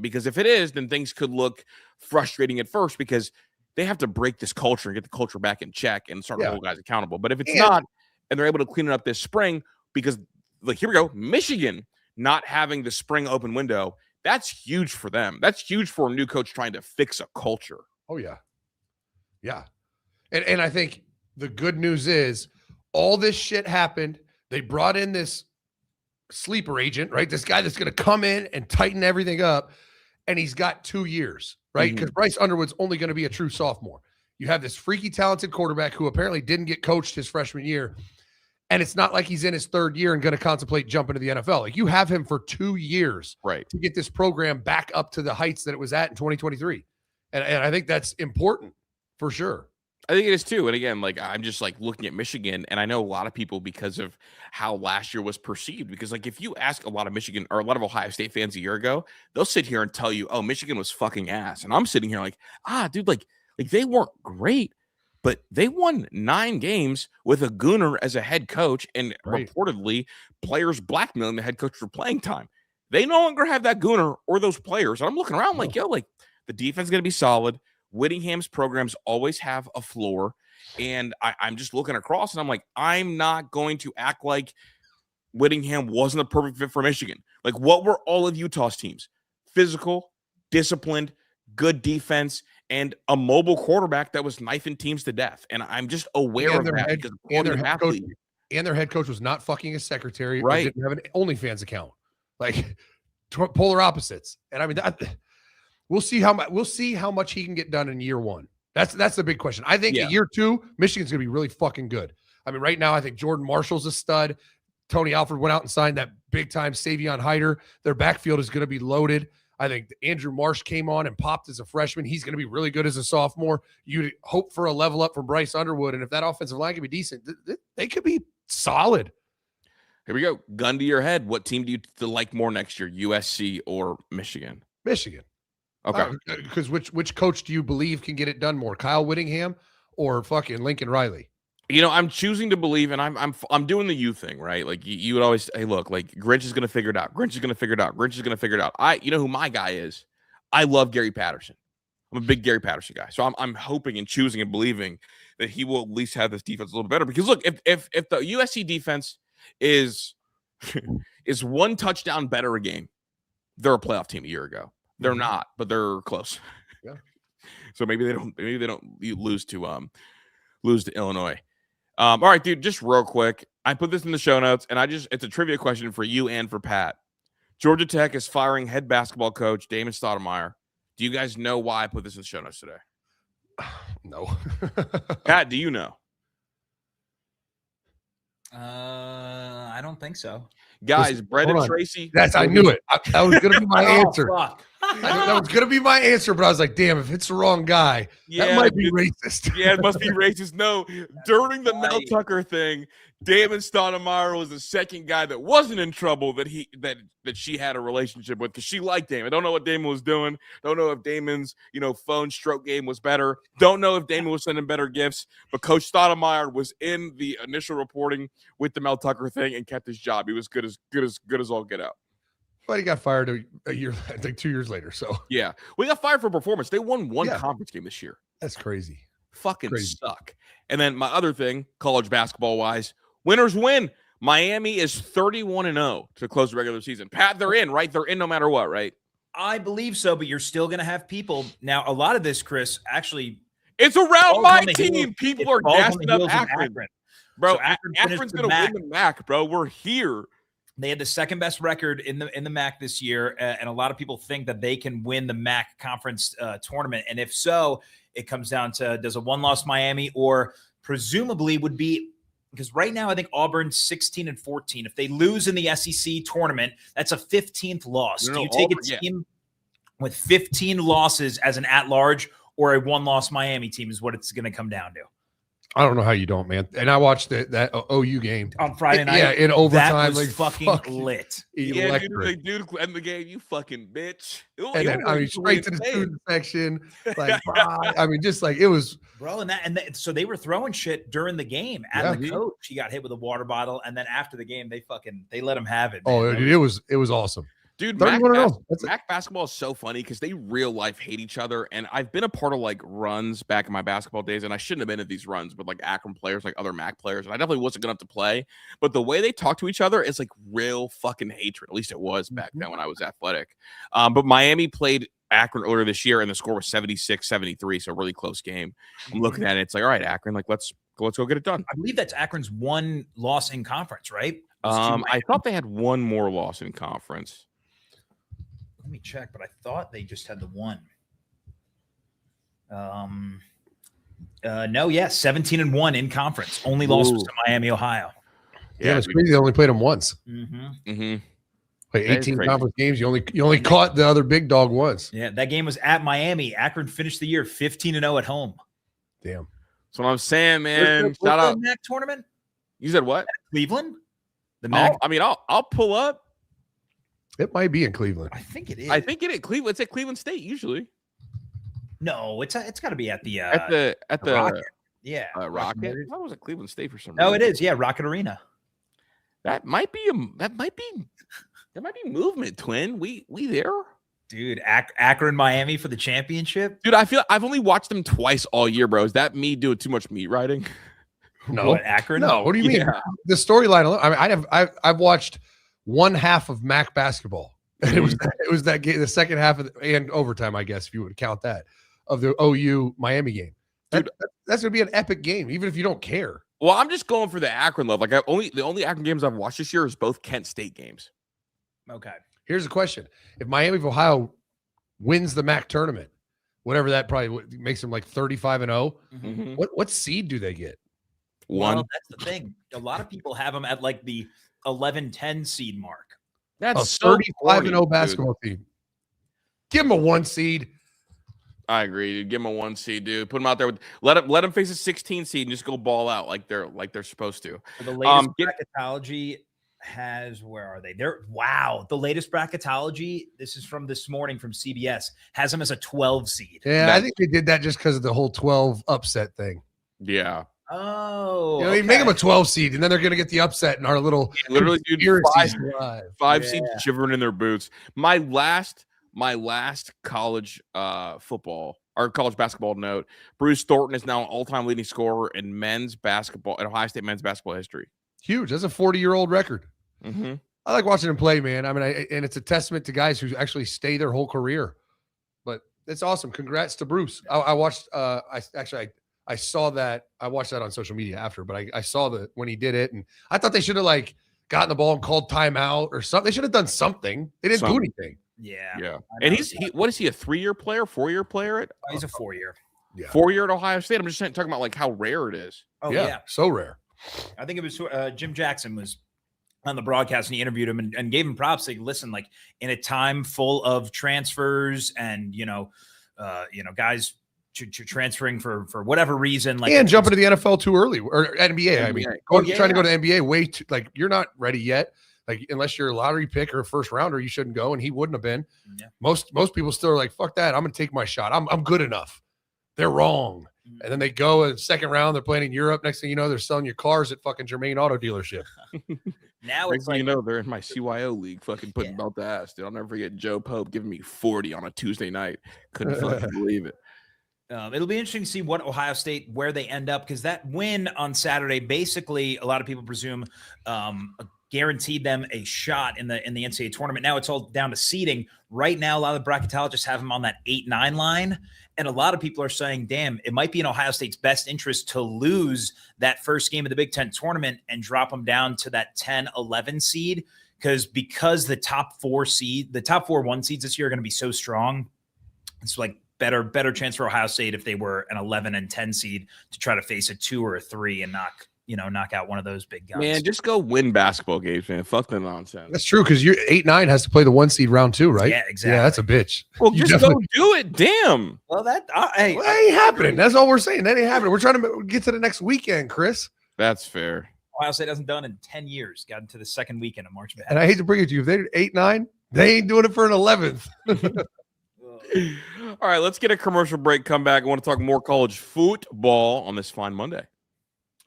because if it is, then things could look frustrating at first because they have to break this culture and get the culture back in check and start to hold guys accountable. But if it's not, and they're able to clean it up this spring, because like here we go, Michigan not having the spring open window, that's huge for them. That's huge for a new coach trying to fix a culture. Oh, yeah. Yeah. And I think the good news is all this shit happened. They brought in this sleeper agent, right? This guy that's going to come in and tighten everything up. And he's got 2 years, right? Because Bryce Underwood's only going to be a true sophomore. You have this freaky talented quarterback who apparently didn't get coached his freshman year. And it's not like he's in his 3rd year and going to contemplate jumping to the NFL. Like you have him for 2 years to get this program back up to the heights that it was at in 2023. And I think that's important for sure. I think it is too. And again, like I'm just like looking at Michigan, and I know a lot of people because of how last year was perceived. Because like if you ask a lot of Michigan or a lot of Ohio State fans a year ago, they'll sit here and tell you, "Oh, Michigan was fucking ass," and I'm sitting here like, dude, like they weren't great, but they won 9 games with a Gooner as a head coach, and reportedly players blackmailing the head coach for playing time. They no longer have that Gooner or those players. And I'm looking around like, yo, like the defense is going to be solid. Whittingham's programs always have a floor. And I'm just looking across and I'm like, I'm not going to act like Whittingham wasn't a perfect fit for Michigan. Like, what were all of Utah's teams? Physical, disciplined, good defense, and a mobile quarterback that was knifing teams to death. And I'm just aware of that. Their head coach was not fucking his secretary. Right. Didn't have an OnlyFans account. Like polar opposites. And I mean, we'll see how much he can get done in year 1. That's the big question. I think in year 2, Michigan's going to be really fucking good. I mean, right now, I think Jordan Marshall's a stud. Tony Alford went out and signed that big-time Savion Hyder. Their backfield is going to be loaded. I think Andrew Marsh came on and popped as a freshman. He's going to be really good as a sophomore. You hope for a level up from Bryce Underwood, and if that offensive line can be decent, they could be solid. Here we go. Gun to your head. What team do you like more next year, USC or Michigan? Michigan. Okay. Because which coach do you believe can get it done more, Kyle Whittingham or fucking Lincoln Riley? You know, I'm choosing to believe, and I'm doing the you thing, right? Like you would always, hey, look, like Grinch is going to figure it out. Grinch is going to figure it out. Grinch is going to figure it out. You know who my guy is? I love Gary Patterson. I'm a big Gary Patterson guy, so I'm hoping and choosing and believing that he will at least have this defense a little better. Because look, if the USC defense is 1 touchdown better a game, they're a playoff team a year ago. They're not, but they're close. Yeah. So maybe they don't lose to Illinois. All right, dude, just real quick. I put this in the show notes, and it's a trivia question for you and for Pat. Georgia Tech is firing head basketball coach Damon Stoudemire. Do you guys know why I put this in the show notes today? No. Pat, do you know? I don't think so. Guys, Brendan hold on. Tracy. I knew it. That was going to be my answer. Fuck. That was going to be my answer, but I was like, damn, if it's the wrong guy, that might be racist. Yeah, it must be racist. No, during the Mel Tucker thing, Damon Stoudemire was the second guy that wasn't in trouble that she had a relationship with because she liked Damon. Don't know what Damon was doing. Don't know if Damon's phone stroke game was better. Don't know if Damon was sending better gifts. But Coach Stoudemire was in the initial reporting with the Mel Tucker thing and kept his job. He was good as all get out. But he got fired a year, I think 2 years later. So yeah, we got fired for performance. They won one conference game this year. That's crazy. Fucking suck. And then my other thing, college basketball wise, winners win. Miami is 31-0 to close the regular season. Pat, they're in, right? They're in no matter what, right? I believe so, but you're still going to have people. Now, a lot of this, Chris, actually, it's around my team. People are gassing up Akron. Bro, so Akron's going to win the MAC, bro. We're here. They had the second best record in the MAC this year, and a lot of people think that they can win the MAC conference tournament. And if so, it comes down to does a one-loss Miami or presumably would be because right now I think Auburn's 16-14. If they lose in the SEC tournament, that's a 15th loss. Do you take a team with 15 losses as an at-large or a one-loss Miami team is what it's going to come down to. I don't know how you don't, man. And I watched that OU game on Friday night. Yeah, in overtime. That was fucking lit. Yeah, dude, end the game, you fucking bitch. And then, straight to the student section. Like, just like it was. Bro, so they were throwing shit during the game at the coach. He got hit with a water bottle, and then after the game, they let him have it. Man. Oh, dude, it was awesome. Dude, MAC basketball is so funny because they real life hate each other. And I've been a part of like runs back in my basketball days, and I shouldn't have been at these runs with like Akron players, like other MAC players. And I definitely wasn't going to play. But the way they talk to each other is like real fucking hatred. At least it was back then when I was athletic. But Miami played Akron earlier this year, and the score was 76-73. So a really close game. I'm looking at it. It's like, all right, Akron, like let's go get it done. I believe that's Akron's one loss in conference, right? I thought they had one more loss in conference. Let me check, but I thought they just had the one. 17-1 in conference. Only loss was to Miami, Ohio. Yeah, it's crazy. They only played them once. Mm-hmm. Played 18 conference games. You only caught the other big dog once. Yeah, that game was at Miami. Akron finished the year 15-0 at home. Damn. That's what I'm saying, man. Shout out. The MAC tournament? You said what? Cleveland? The MAC? I'll pull up. It might be in Cleveland. I think it is. I think it is Cleveland. It's at Cleveland State usually. No, it's got to be at the Rocket. Yeah, Rocket. That was at Cleveland State for some reason. No, it is. Yeah, Rocket Arena. That might be movement, twin. We there, dude. Akron, Miami for the championship, dude. I feel I've only watched them twice all year, bro. Is that me doing too much meat riding? No, what, Akron. No, what do you mean? The storyline alone. I mean, I've watched one half of MAC basketball, and it was that game, the second half of and overtime, I guess, if you would count that, of the OU Miami game. Dude, that's gonna be an epic game, even if you don't care. Well, I'm just going for the Akron love. Like the only Akron games I've watched this year is both Kent State games. Okay. Here's the question: if Miami of Ohio wins the MAC tournament, whatever that probably makes them like 35-0, what seed do they get? One. Well, that's the thing. A lot of people have them at like the 11-10 seed mark. That's a 35-0 basketball team. Give them a 1 seed. I agree, dude. Give them a 1 seed, dude. Put them out there with let them face a 16 seed and just go ball out like they're supposed to. The latest bracketology has where are they? The latest bracketology. This is from this morning from CBS. Has them as a 12 seed. Yeah, I think they did that just because of the whole 12 upset thing. Yeah. Oh, they make them a 12 seed, and then they're going to get the upset in our little literally, dude, five yeah. seeds shivering in their boots. My last college football or college basketball note: Bruce Thornton is now an all-time leading scorer in men's basketball in Ohio State men's basketball history. Huge. That's a 40-year-old record. I like watching him play, man. I mean, and it's a testament to guys who actually stay their whole career. But it's awesome. Congrats to Bruce. I watched. I saw that. I watched that on social media after, but I saw when he did it, and I thought they should have like gotten the ball and called timeout or something. They should have done something. They didn't do anything. Yeah. Yeah. And what is he, a 3-year player, 4-year player? He's a 4-year. Yeah. 4-year at Ohio State. I'm just talking about like how rare it is. Oh yeah. So rare. I think it was Jim Jackson was on the broadcast and he interviewed him and gave him props. Like, listen, like in a time full of transfers and, guys transferring for whatever reason, like, and jumping to the NFL too early or NBA. I mean, trying to go to NBA way too, like you're not ready yet. Like unless you're a lottery pick or a first rounder, you shouldn't go. And he wouldn't have been. Yeah. Most people still are like, fuck that. I'm going to take my shot. I'm good enough. They're wrong. And then they go in the second round. They're playing in Europe. Next thing you know, they're selling you cars at fucking Germain Auto Dealership. Now it's like, they're in my CYO league, fucking putting belt to ass. Dude, I'll never forget Joe Pope giving me 40 on a Tuesday night. Couldn't fucking believe it. It'll be interesting to see what Ohio State, where they end up, because that win on Saturday, basically, a lot of people presume guaranteed them a shot in the NCAA tournament. Now it's all down to seeding. Right now, a lot of the bracketologists have them on that 8-9 line. And a lot of people are saying, damn, it might be in Ohio State's best interest to lose that first game of the Big Ten tournament and drop them down to that 10-11 seed. Because the top 4 1 seeds this year are going to be so strong. It's like better chance for Ohio State if they were an 11 and 10 seed to try to face a 2 or a 3 and knock out one of those big guys. Man, just go win basketball games, man. Fuck the nonsense. That's true because you're 8-9 has to play the 1 seed round 2, right? Yeah, exactly. Yeah, that's a bitch. Well, just go do it. Damn. Well, that ain't happening. That's all we're saying. That ain't happening. We're trying to get to the next weekend, Chris. That's fair. Ohio State hasn't done in 10 years. Got into the second weekend of March Madness. And I hate to bring it to you, if they're 8-9, they ain't doing it for an 11th. All right, let's get a commercial break. Come back. I want to talk more college football on this fine Monday.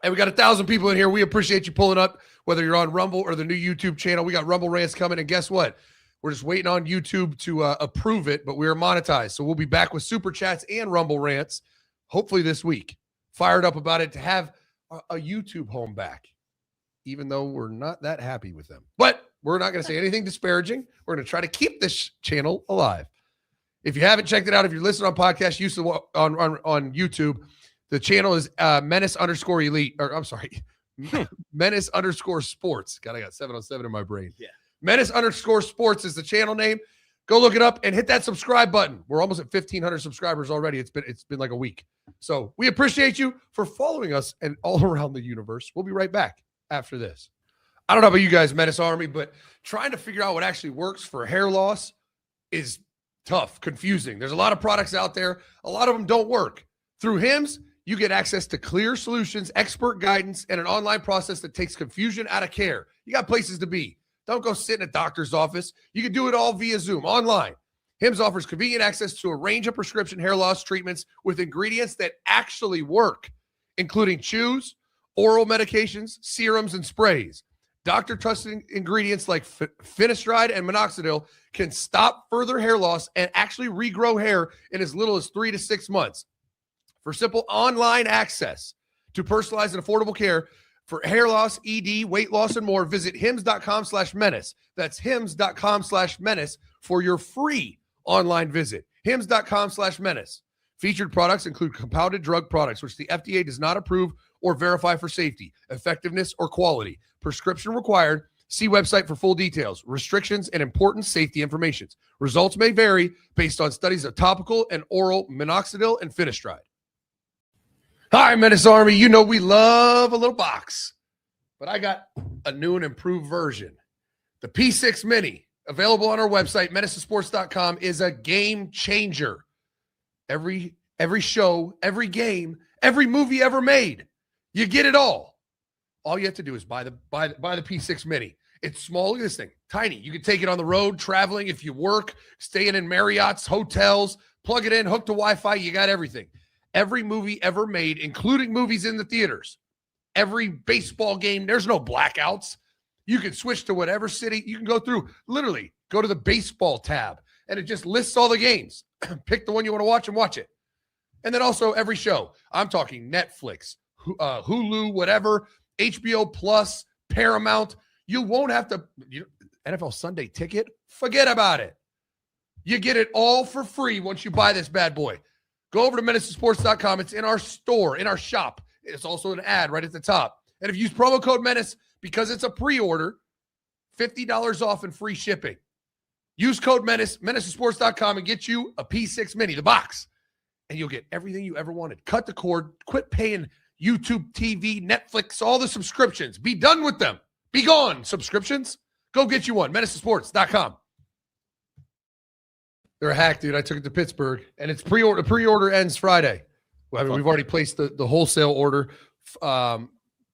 Hey, we got 1,000 people in here. We appreciate you pulling up, whether you're on Rumble or the new YouTube channel. We got Rumble Rants coming, and guess what? We're just waiting on YouTube to approve it, but we are monetized. So we'll be back with Super Chats and Rumble Rants, hopefully this week. Fired up about it to have a YouTube home back, even though we're not that happy with them. But we're not going to say anything disparaging. We're going to try to keep this channel alive. If you haven't checked it out, if you're listening on podcast, on YouTube, the channel is Menace_elite, or I'm sorry, Menace_sports. God, I got 707 in my brain. Yeah. Menace_sports is the channel name. Go look it up and hit that subscribe button. We're almost at 1,500 subscribers already. It's been like a week. So we appreciate you for following us and all around the universe. We'll be right back after this. I don't know about you guys, Menace Army, but trying to figure out what actually works for hair loss is tough, confusing. There's a lot of products out there. A lot of them don't work. Through HIMS, you get access to clear solutions, expert guidance, and an online process that takes confusion out of care. You got places to be. Don't go sit in a doctor's office. You can do it all via Zoom, online. HIMS offers convenient access to a range of prescription hair loss treatments with ingredients that actually work, including chews, oral medications, serums, and sprays. Doctor-trusted ingredients like finasteride and minoxidil can stop further hair loss and actually regrow hair in as little as 3 to 6 months. For simple online access to personalized and affordable care for hair loss, ED, weight loss, and more, visit hims.com/menace. That's hims.com/menace for your free online visit. hims.com/menace. Featured products include compounded drug products, which the FDA does not approve or verify for safety, effectiveness, or quality. Prescription required. See website for full details, restrictions, and important safety information. Results may vary based on studies of topical and oral minoxidil and finasteride. Hi, Menace Army. You know we love a little box, but I got a new and improved version. The P6 Mini, available on our website, menacesports.com, is a game changer. Every show, every game, every movie ever made, you get it all. All you have to do is buy the P6 Mini. It's small. Look at this thing, tiny. You can take it on the road, traveling, if you work, staying in Marriott's, hotels, plug it in, hook to Wi-Fi. You got everything. Every movie ever made, including movies in the theaters. Every baseball game, there's no blackouts. You can switch to whatever city. You can go through, literally, go to the baseball tab, and it just lists all the games. Pick the one you want to watch and watch it. And then also every show. I'm talking Netflix, Hulu, whatever, HBO Plus, Paramount. You won't have to, NFL Sunday Ticket, forget about it. You get it all for free once you buy this bad boy. Go over to menacesports.com. It's in our store, in our shop. It's also an ad right at the top. And if you use promo code Menace, because it's a pre-order, $50 off and free shipping. Use code Menace, menacesports.com, and get you a P6 Mini, the box. and you'll get everything you ever wanted. Cut the cord. Quit paying YouTube TV, Netflix, all the subscriptions. Be done with them. Be gone, subscriptions. Go get you one. MenaceSports.com. They're a hack, dude. I took it to Pittsburgh, and it's pre-order. Pre-order ends Friday. Well, I mean, we've already placed the wholesale order,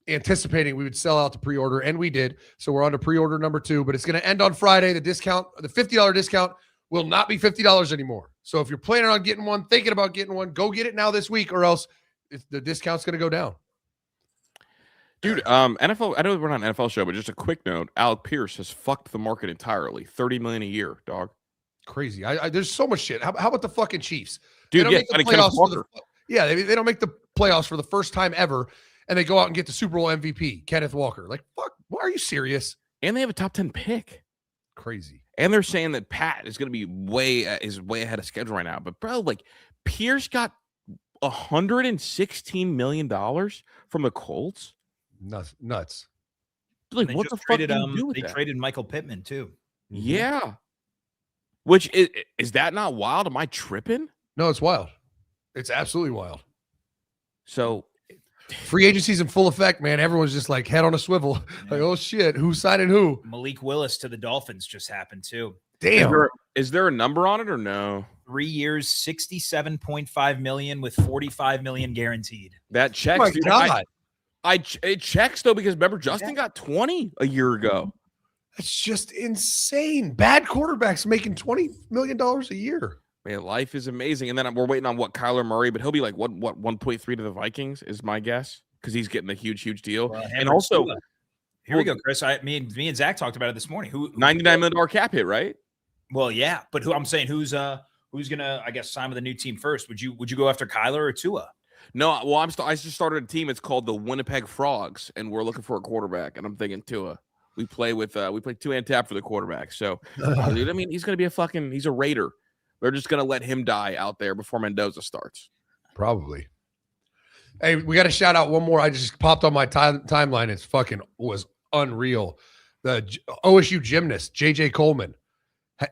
anticipating we would sell out the pre-order, and we did. So we're on to pre-order number 2, but it's going to end on Friday. The discount, the $50 discount, will not be $50 anymore. So if you're planning on getting one, thinking about getting one, go get it now this week, or else the discount's going to go down. Dude, NFL, I know we're not an NFL show, but just a quick note, Alec Pierce has fucked the market entirely. $30 million a year, dog. Crazy. There's so much shit. How about the fucking Chiefs? Dude, yeah, they don't make the playoffs for the first time ever, and they go out and get the Super Bowl MVP, Kenneth Walker. Like, fuck, why are you serious? And they have a top 10 pick. Crazy. And they're saying that Pat is going to be way ahead of schedule right now. But bro, like Pierce got $116 million from the Colts. Nuts. Like, what the fuck? They traded Michael Pittman too. Yeah. Which is that not wild? Am I tripping? No, it's wild. It's absolutely wild. So free agency's in full effect, man. Everyone's just like head on a swivel. Yeah. Like, oh shit, who's signing who? Malik Willis to the Dolphins just happened too. Damn. Is there a number on it or no? 3 years, $67.5 million with $45 million guaranteed. That checks. Oh my God. It checks though, because remember Justin got 20 a year ago. That's just insane. Bad quarterbacks making $20 million a year. Man, life is amazing. And then we're waiting on Kyler Murray, but he'll be like what 1.3 to the Vikings is my guess, because he's getting a huge deal. And also, here we go, Chris. Me and Zach talked about it this morning. Who $99 million cap hit, right? Well, yeah, but who's gonna, I guess, sign with a new team first? Would you go after Kyler or Tua? No, well, I just started a team. It's called the Winnipeg Frogs, and we're looking for a quarterback. And I'm thinking Tua. We play 2-hand tap for the quarterback. So, dude, I mean, he's gonna be he's a Raider. They're just gonna let him die out there before Mendoza starts. Probably. Hey, we got to shout out one more. I just popped on my timeline. It's was unreal. The OSU gymnast JJ Coleman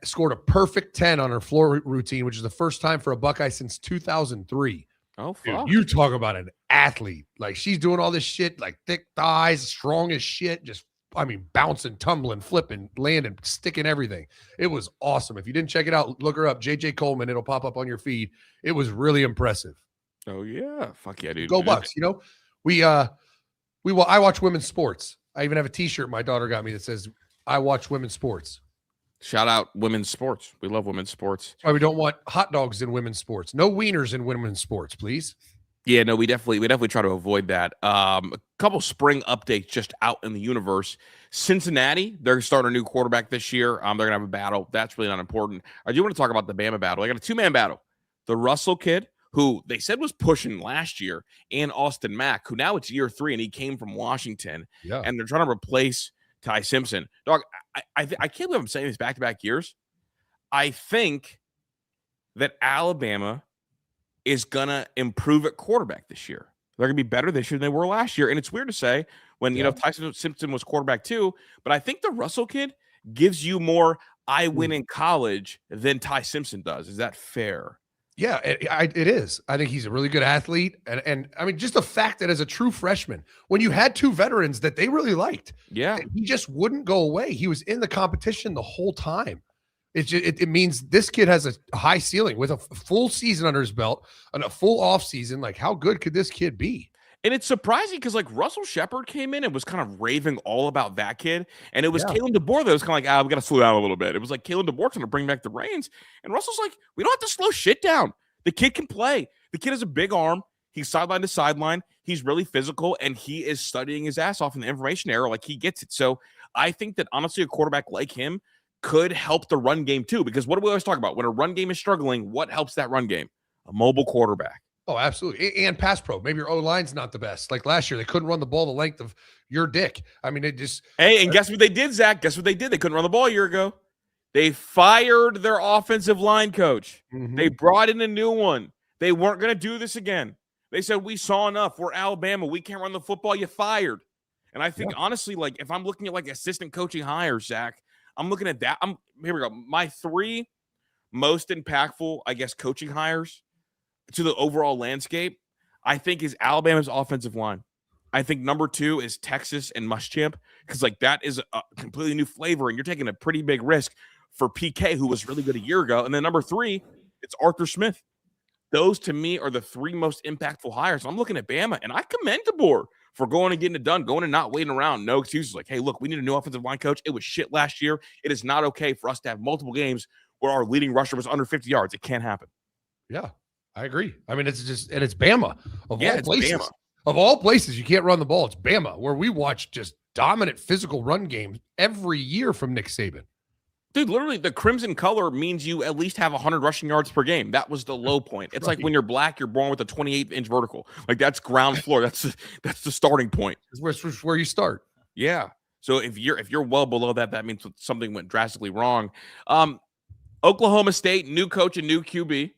scored a perfect 10 on her floor routine, which is the first time for a Buckeye since 2003. Oh, fuck. Dude, you talk about an athlete. Like, she's doing all this shit, like thick thighs, strong as shit, just, I mean, bouncing, tumbling, flipping, landing, sticking everything. It was awesome. If you didn't check it out, look her up, JJ Coleman. It'll pop up on your feed. It was really impressive. Oh, yeah. Fuck yeah, dude. Go Bucks. You know, I watch women's sports. I even have a t-shirt my daughter got me that says, I watch women's sports. Shout out women's sports. We love women's sports. That's why we don't want hot dogs in women's sports. No wieners in women's sports, please. Yeah, no, we definitely try to avoid that. A couple spring updates just out in the universe. Cincinnati, they're starting a new quarterback this year. They're gonna have a battle. That's really not important. I do want to talk about the Bama battle. I got a 2-man battle. The Russell kid, who they said was pushing last year, and Austin Mack, who now it's year 3 and he came from Washington. Yeah. And they're trying to replace Ty Simpson. Dog, I can't believe I'm saying this back-to-back years. I think that Alabama is going to improve at quarterback this year. They're going to be better this year than they were last year. And it's weird to say when, you know, Ty Simpson was quarterback too, but I think the Russell kid gives you more I win in college than Ty Simpson does. Is that fair? Yeah, it is. I think he's a really good athlete. And I mean, just the fact that as a true freshman, when you had 2 veterans that they really liked, he just wouldn't go away. He was in the competition the whole time. It means this kid has a high ceiling with a full season under his belt and a full off season. Like, how good could this kid be? And it's surprising because, like, Russell Shepard came in and was kind of raving all about that kid. And it was Kalen DeBoer that was kind of like, we got to slow down a little bit. It was like Kalen DeBoer trying to bring back the reins. And Russell's like, we don't have to slow shit down. The kid can play. The kid has a big arm. He's sideline to sideline. He's really physical, and he is studying his ass off in the information era. Like, he gets it. So I think that, honestly, a quarterback like him could help the run game, too. Because what do we always talk about? When a run game is struggling, what helps that run game? A mobile quarterback. Oh, absolutely. And pass pro. Maybe your O-line's not the best. Like last year, they couldn't run the ball the length of your dick. I mean, it just... Hey, and guess what they did, Zach? Guess what they did? They couldn't run the ball a year ago. They fired their offensive line coach. Mm-hmm. They brought in a new one. They weren't going to do this again. They said, we saw enough. We're Alabama. We can't run the football. You fired. And I think, honestly, like, if I'm looking at, like, assistant coaching hires, Zach, I'm looking at that. Here we go. My 3 most impactful, I guess, coaching hires to the overall landscape, I think, is Alabama's offensive line. I think number 2 is Texas and Muschamp, because like that is a completely new flavor, and you're taking a pretty big risk for PK, who was really good a year ago. And then number 3, it's Arthur Smith. Those, to me, are the 3 most impactful hires. I'm looking at Bama, and I commend DeBoer for going and getting it done, going and not waiting around. No excuses. Like, hey, look, we need a new offensive line coach. It was shit last year. It is not okay for us to have multiple games where our leading rusher was under 50 yards. It can't happen. Yeah, I agree. I mean, it's just, and it's Bama. Of all it's places. Bama. Of all places, you can't run the ball. It's Bama, where we watch just dominant physical run games every year from Nick Saban. Dude, literally, the crimson color means you at least have 100 rushing yards per game. That was the low point. It's like when you're black, you're born with a 28-inch vertical. Like, that's ground floor. That's the starting point. It's where you start. Yeah. So if you're well below that, that means something went drastically wrong. Oklahoma State, new coach and new QB,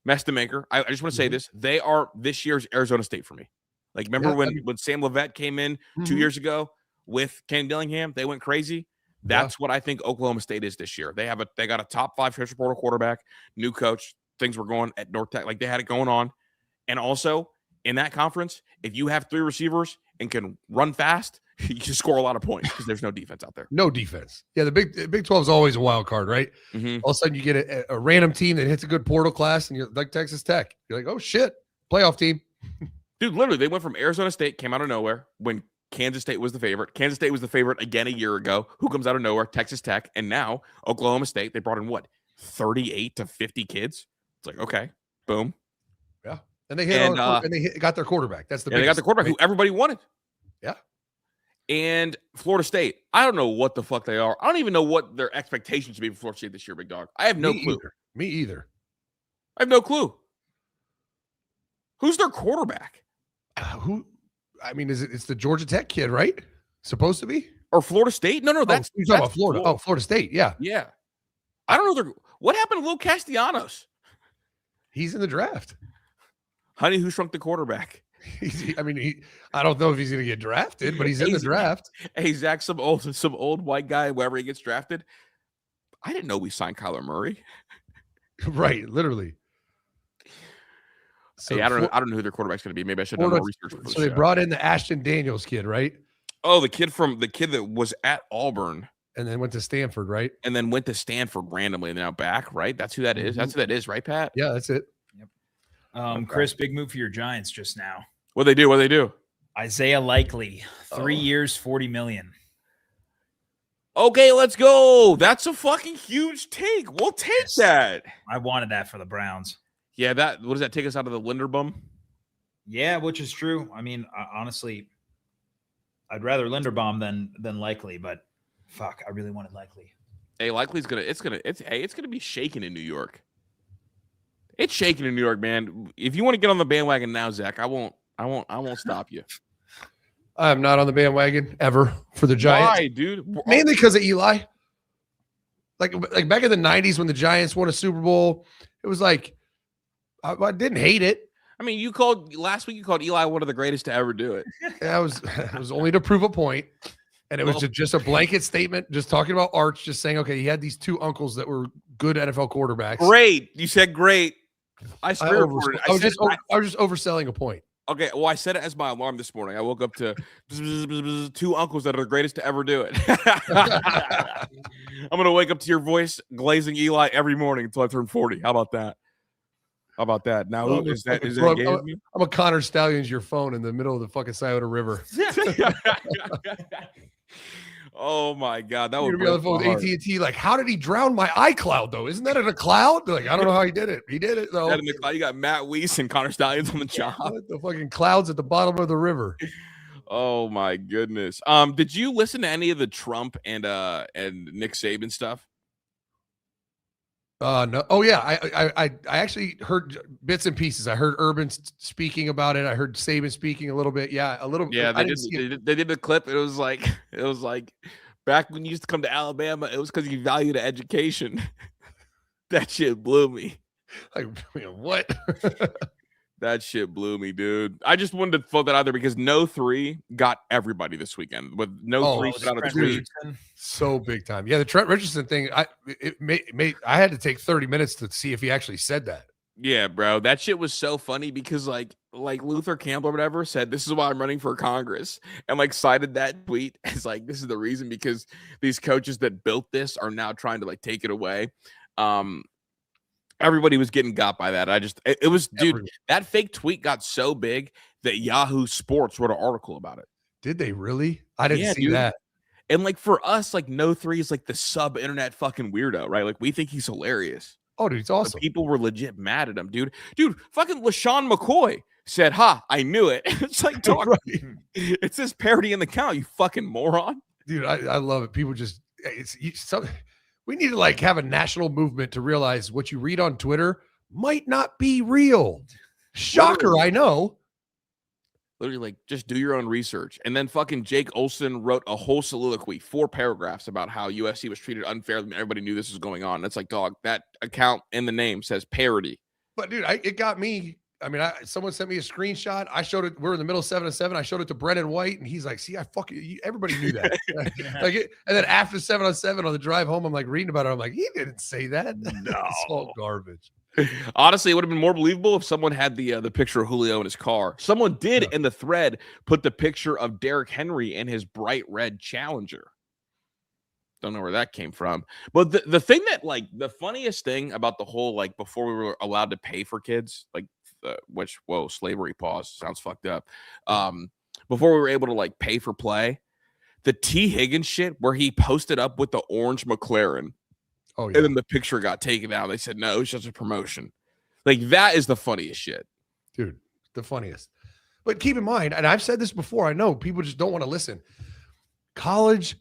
Mestamaker. I just want to say this. They are this year's Arizona State for me. Like, remember when Sam Leavitt came in 2 years ago with Ken Dillingham? They went crazy. That's what I think Oklahoma State is this year. They got a top 5 transfer portal quarterback, new coach. Things were going at North Tech. Like, they had it going on. And also, in that conference, if you have 3 receivers and can run fast, you can score a lot of points because there's no defense out there. No defense. Yeah, the Big 12 is always a wild card, right? Mm-hmm. All of a sudden, you get a random team that hits a good portal class, and you're like Texas Tech. You're like, oh, shit, playoff team. Dude, literally, they went from Arizona State, came out of nowhere when Kansas State was the favorite. Kansas State was the favorite again a year ago. Who comes out of nowhere? Texas Tech. And now Oklahoma State, they brought in what? 38 to 50 kids? It's like, okay, boom. Yeah. And they got their quarterback. That's the biggest, they got the quarterback who everybody wanted. Yeah. And Florida State, I don't know what the fuck they are. I don't even know what their expectations should be for Florida State this year, big dog. I have no clue. Me either. I have no clue. Who's their quarterback? It's the Georgia Tech kid, right? Supposed to be? Or Florida State? No, you're talking about Florida. Oh, Florida State, yeah. Yeah. I don't know. What happened to Lil Castellanos? He's in the draft. Honey, who shrunk the quarterback? I don't know if he's going to get drafted, but he's in the draft. Hey, Zach, some old white guy, wherever he gets drafted. I didn't know we signed Kyler Murray. Right, literally. So hey, I don't know who their quarterback's going to be. Maybe I should have done more research. So they brought in the Ashton Daniels kid, right? Oh, the kid that was at Auburn and then went to Stanford, right? And then went to Stanford randomly and now back, right? That's who that is. That's who that is, right, Pat? Yeah, that's it. Yep. Okay. Chris, big move for your Giants just now. What they do? Isaiah Likely, 3 years, $40 million. Okay, let's go. That's a fucking huge take. We'll take that. I wanted that for the Browns. Yeah, what does that take us out of the Linderbaum? Yeah, which is true. I mean, honestly, I'd rather Linderbaum than Likely, but fuck, I really wanted Likely. Hey, Likely's gonna be shaking in New York. It's shaking in New York, man. If you want to get on the bandwagon now, Zach, I won't stop you. I'm not on the bandwagon ever for the Giants. Why, dude? Mainly because of Eli. Like back in the 90s when the Giants won a Super Bowl, it was like I didn't hate it. I mean, last week you called Eli one of the greatest to ever do it. Yeah, it was only to prove a point. And it was just a blanket statement, just talking about Arch, just saying, okay, he had these 2 uncles that were good NFL quarterbacks. Great. You said great. I was just overselling a point. Okay, well, I set it as my alarm this morning. I woke up to 2 uncles that are the greatest to ever do it. I'm going to wake up to your voice glazing Eli every morning until I turn 40. How about that? Now, is that I'm a Connor Stallions your phone in the middle of the fucking Scioto River. Oh my God, that would be on the phone with AT&T. Like, how did he drown my iCloud though? Isn't that in a cloud? They're like, I don't know how he did it. He did it though. In the cloud, you got Matt Weiss and Connor Stallions on the job. The fucking clouds at the bottom of the river. Oh my goodness. Did you listen to any of the Trump and Nick Saban stuff? No. Oh yeah, I actually heard bits and pieces. I heard Urban speaking about it. I heard Saban speaking a little bit. Yeah, a little. Yeah, they did the clip. It was like back when you used to come to Alabama. It was because you valued education. That shit blew me. Like, what? That shit blew me, dude. I just wanted to throw that out there because No 3 got everybody this weekend with No 3 put out a tweet. So big time. Yeah, the Trent Richardson thing. I had to take 30 minutes to see if he actually said that. Yeah, bro. That shit was so funny because like Luther Campbell or whatever said, this is why I'm running for Congress, and like cited that tweet as like, this is the reason because these coaches that built this are now trying to like take it away. Everybody was getting got by that. It was, dude, that fake tweet got so big that Yahoo Sports wrote an article about it. Did they really? I didn't see that. And like for us, like No 3 is like the sub internet fucking weirdo, right? Like we think he's hilarious. Oh, dude, it's awesome. But people were legit mad at him, dude. Dude, fucking LaShawn McCoy said, "Ha, I knew it." It's like, dog, right. It's this parody in the count, you fucking moron. Dude, I love it. People just, we need to like have a national movement to realize what you read on Twitter might not be real. Shocker, I know. Literally, like, just do your own research. And then fucking Jake Olson wrote a whole soliloquy, 4 paragraphs about how USC was treated unfairly. Everybody knew this was going on. That's like, dog, that account in the name says parody. But dude, it got me. I mean, someone sent me a screenshot. I showed it. We're in the middle of 7-on-7. I showed it to Brennan White, and he's like, "See, everybody knew that." And then after 7-on-7 on the drive home, I'm like reading about it. I'm like, he didn't say that. No, it's all garbage. Honestly, it would have been more believable if someone had the picture of Julio in his car. Someone did in the thread put the picture of Derrick Henry in his bright red Challenger. Don't know where that came from. But the thing that, like, the funniest thing about the whole, like, before we were allowed to pay for kids, like, slavery pause, sounds fucked up. Before we were able to, like, pay for play, the T. Higgins shit where he posted up with the orange McLaren. Oh, yeah. And then the picture got taken out. They said, no, it's just a promotion. Like, that is the funniest shit. Dude, the funniest. But keep in mind, and I've said this before, I know people just don't want to listen. College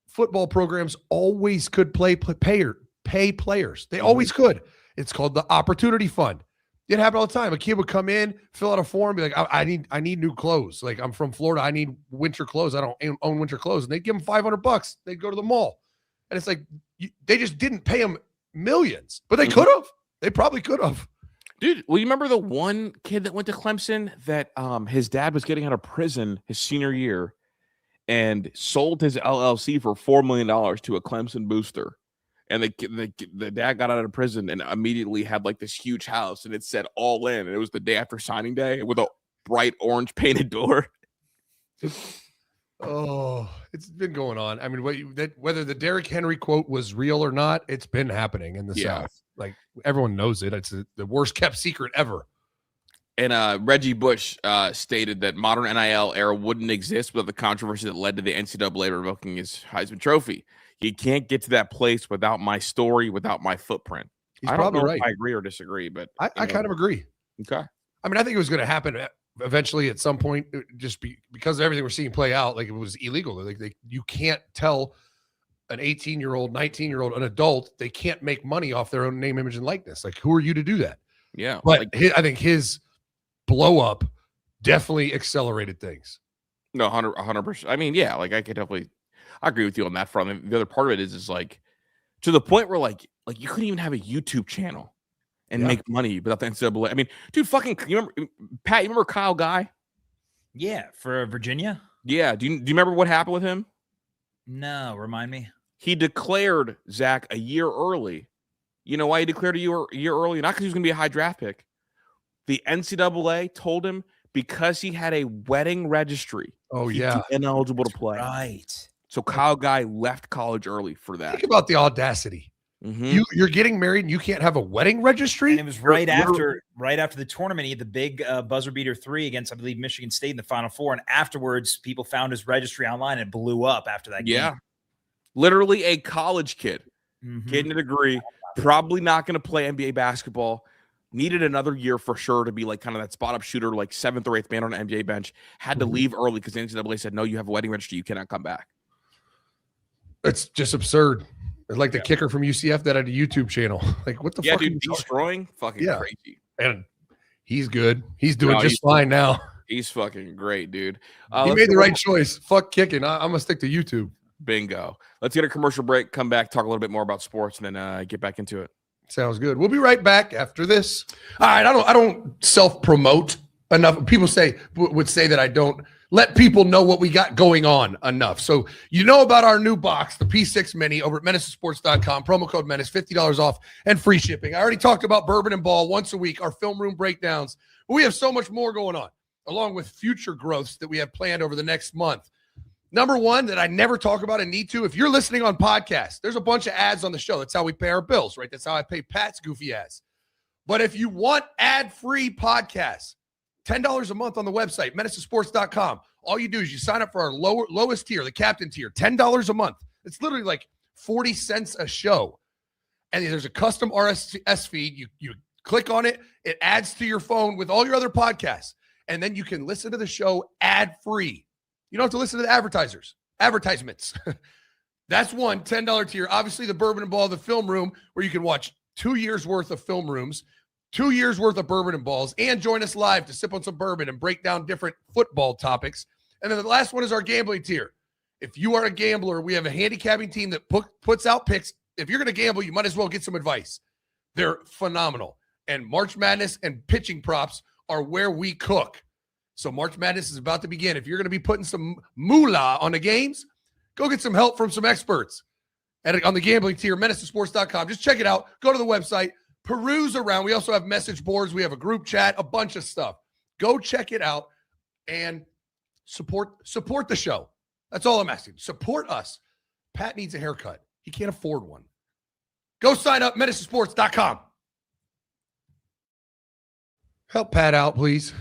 football programs always could pay players. They always could. It's called the Opportunity Fund. It happened all the time. A kid would come in, fill out a form, be like, I need new clothes. Like, I'm from Florida. I need winter clothes. I don't own winter clothes. And they'd give them $500. They'd go to the mall. And it's like, they just didn't pay them millions, but they could have. They probably could have. Dude, well, you remember the one kid that went to Clemson that his dad was getting out of prison his senior year and sold his LLC for $4 million to a Clemson booster. And the dad got out of prison and immediately had like this huge house, and it said all in. And it was the day after signing day with a bright orange painted door. Oh, it's been going on. I mean, whether the Derrick Henry quote was real or not, it's been happening in the South. Like, everyone knows it. It's the worst kept secret ever. And Reggie Bush stated that modern NIL era wouldn't exist without the controversy that led to the NCAA revoking his Heisman Trophy. You can't get to that place without my story, without my footprint. He's probably right. If I agree or disagree, but I kind of agree. Okay. I mean, I think it was going to happen eventually at some point, just because of everything we're seeing play out. Like, it was illegal. Like you can't tell an 18-year-old, 19-year-old, an adult, they can't make money off their own name, image, and likeness. Like, who are you to do that? Yeah. But I think his blow up definitely accelerated things. No, 100%. I mean, yeah, like I agree with you on that front. And the other part of it is like to the point where like you couldn't even have a YouTube channel and make money without the NCAA. I mean, dude, fucking, you remember Pat? You remember Kyle Guy? Yeah, for Virginia. Yeah. Do you remember what happened with him? No, remind me. He declared Zach a year early. You know why he declared a year early? Not because he was going to be a high draft pick. The NCAA told him because he had a wedding registry. Oh, yeah. Ineligible to play. Right. So Kyle Guy left college early for that. Think about the audacity. Mm-hmm. You're getting married and you can't have a wedding registry? And it was right after the tournament. He had the big buzzer beater 3 against, I believe, Michigan State in the Final Four. And afterwards, people found his registry online and it blew up after that game. Yeah. Literally a college kid getting a degree, probably not going to play NBA basketball. Needed another year for sure to be like kind of that spot up shooter, like 7th or 8th man on an NBA bench. Had to leave early because the NCAA said, no, you have a wedding registry. You cannot come back. It's just absurd. It's like the kicker from UCF that had a YouTube channel. Like, what the fuck? Yeah, dude, destroying fucking crazy. And he's good. He's doing just fine now. He's fucking great, dude. He made the right choice. Fuck kicking. I'm going to stick to YouTube. Bingo. Let's get a commercial break, come back, talk a little bit more about sports, and then get back into it. Sounds good. We'll be right back after this. All right. I don't self-promote enough. People would say that I don't let people know what we got going on enough. So you know about our new box, the P6 Mini, over at menacesports.com. Promo code Menace, $50 off and free shipping. I already talked about Bourbon and Ball once a week, our film room breakdowns. But we have so much more going on, along with future growths that we have planned over the next month. Number one that I never talk about and need to, if you're listening on podcasts, there's a bunch of ads on the show. That's how we pay our bills, right? That's how I pay Pat's goofy ass. But if you want ad-free podcasts, $10 a month on the website, menacesports.com. All you do is you sign up for our lowest tier, the captain tier, $10 a month. It's literally like 40 cents a show. And there's a custom RSS feed. You click on it. It adds to your phone with all your other podcasts. And then you can listen to the show ad-free. You don't have to listen to the advertisements. That's one $10 tier. Obviously, the Bourbon and Ball, the film room, where you can watch 2 years worth of film rooms, 2 years worth of Bourbon and Balls, and join us live to sip on some bourbon and break down different football topics. And then the last one is our gambling tier. If you are a gambler, we have a handicapping team that puts out picks. If you're going to gamble, you might as well get some advice. They're phenomenal. And March Madness and pitching props are where we cook. So March Madness is about to begin. If you're going to be putting some moolah on the games, go get some help from some experts on the gambling tier, menacesports.com. Just check it out. Go to the website, peruse around. We also have message boards. We have a group chat, a bunch of stuff. Go check it out and support the show. That's all I'm asking. Support us. Pat needs a haircut. He can't afford one. Go sign up, menacesports.com. Help Pat out, please.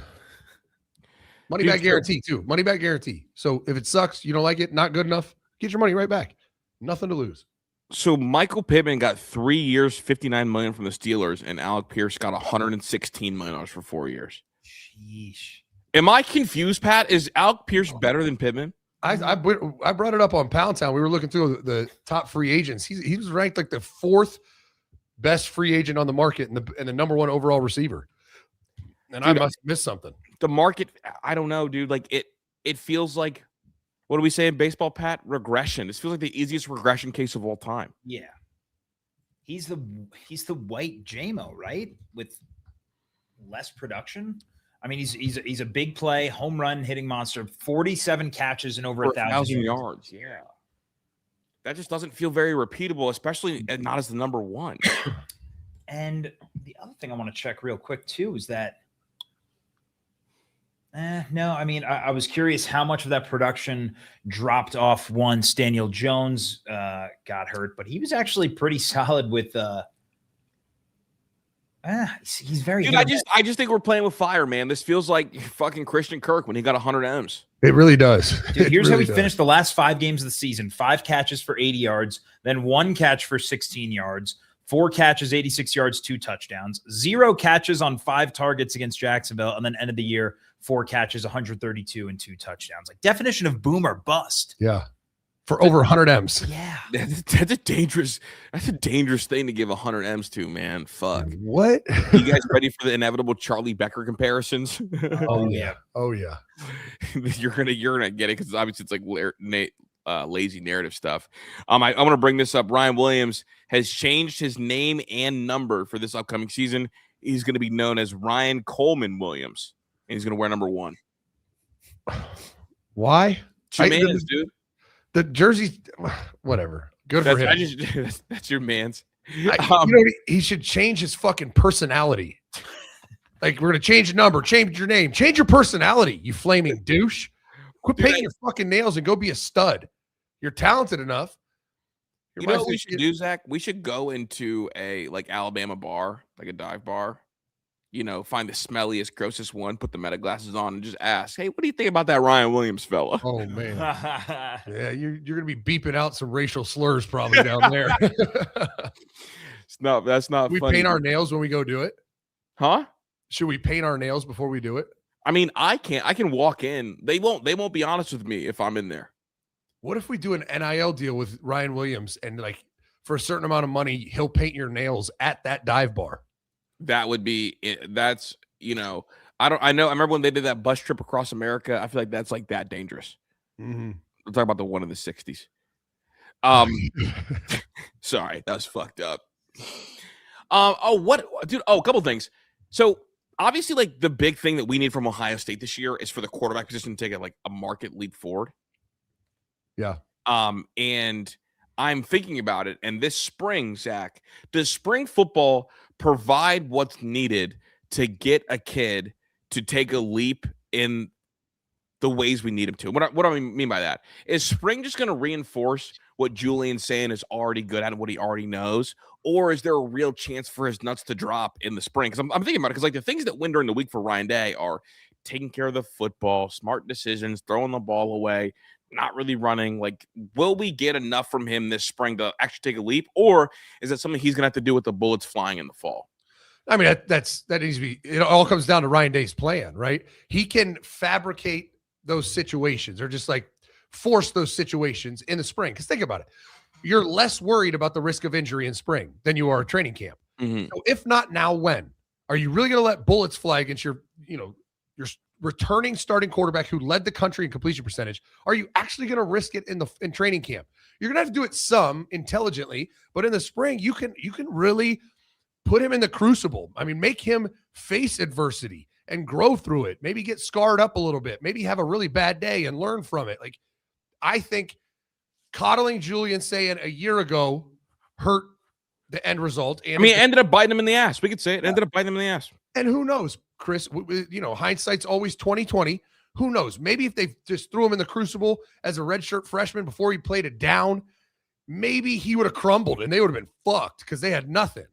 Money back guarantee, too. Money back guarantee. So if it sucks, you don't like it, not good enough, get your money right back. Nothing to lose. So Michael Pittman got 3 years, $59 million from the Steelers, and Alec Pierce got $116 million for 4 years. Sheesh. Am I confused, Pat? Is Alec Pierce better than Pittman? I brought it up on Pound Town. We were looking through the top free agents. He was ranked like the 4th best free agent on the market and the number 1 overall receiver. And dude, I must miss something. The market, I don't know, dude. Like it feels like, what do we say in baseball, Pat? Regression. This feels like the easiest regression case of all time. Yeah. He's the white JMO, right? With less production. I mean, he's a big play, home run hitting monster, 47 catches and over 1,000 yards. Yeah. That just doesn't feel very repeatable, especially not as the number 1. And the other thing I want to check real quick too is that no, I mean, I was curious how much of that production dropped off once Daniel Jones got hurt, but he was actually pretty solid with he's very dude, I just think we're playing with fire, man. This feels like fucking Christian Kirk when he got 100 M's. It really does. Dude, here's how he finished the last 5 games of the season: 5 catches for 80 yards, then 1 catch for 16 yards, 4 catches, 86 yards, 2 touchdowns, 0 catches on 5 targets against Jacksonville, and then end of the year, 4 catches, 132 and 2 touchdowns. Like definition of boom or bust. Yeah. For over 100 M's. Yeah. That's a dangerous thing to give 100 M's to, man. Fuck. What? You guys ready for the inevitable Charlie Becker comparisons? Oh yeah. Oh yeah. You're gonna get it because obviously it's like lazy narrative stuff. I want to bring this up. Ryan Williams has changed his name and number for this upcoming season. He's going to be known as Ryan Coleman Williams, and he's going to wear number 1. Why? Man's, dude. The jersey, whatever. Good for him. That's your man's. He should change his fucking personality. Like, we're going to change the number, change your name, change your personality, you flaming douche. Quit painting your fucking nails and go be a stud. You're talented enough. You know what we should do, Zach? We should go into a Alabama bar, like a dive bar. You know, find the smelliest, grossest one, put the meta glasses on, and just ask, "Hey, what do you think about that Ryan Williams fella?" Oh man, yeah, you're gonna be beeping out some racial slurs probably down there. No, that's not. We funny. Paint our nails when we go do it, huh? Should we paint our nails before we do it? I mean, I can walk in. They won't be honest with me if I'm in there. What if we do an NIL deal with Ryan Williams and for a certain amount of money, he'll paint your nails at that dive bar? That would be it. That's, I remember when they did that bus trip across America. I feel like that's that dangerous. Mm-hmm. We're talking about the one in the 60s. Sorry, that was fucked up. A couple things. So obviously, like the big thing that we need from Ohio State this year is for the quarterback position to take a market leap forward. Yeah. And I'm thinking about it. And this spring, Zach, does spring football provide what's needed to get a kid to take a leap in the ways we need him to? What do I mean by that? Is spring just going to reinforce what Julian's saying is already good at and what he already knows? Or is there a real chance for his nuts to drop in the spring? Because I'm thinking about it, because like the things that win during the week for Ryan Day are taking care of the football, smart decisions, throwing the ball away, not really running. Like, will we get enough from him this spring to actually take a leap? Or is it something he's going to have to do with the bullets flying in the fall? I mean, that needs to be, it all comes down to Ryan Day's plan, right? He can fabricate those situations or just like force those situations in the spring. Because think about it. You're less worried about the risk of injury in spring than you are at training camp. Mm-hmm. So if not now, when? Are you really going to let bullets fly against your returning starting quarterback who led the country in completion percentage? Are you actually going to risk it in training camp? You're going to have to do it some intelligently, but in the spring, you can really put him in the crucible. I mean, make him face adversity and grow through it. Maybe get scarred up a little bit. Maybe have a really bad day and learn from it. Like, I think coddling Julian saying a year ago hurt the end result. And I mean, it ended up biting him in the ass. We could say it ended up biting him in the ass. And who knows, Chris, hindsight's always 20/20. Who knows? Maybe if they just threw him in the crucible as a redshirt freshman before he played it down, maybe he would have crumbled and they would have been fucked because they had nothing.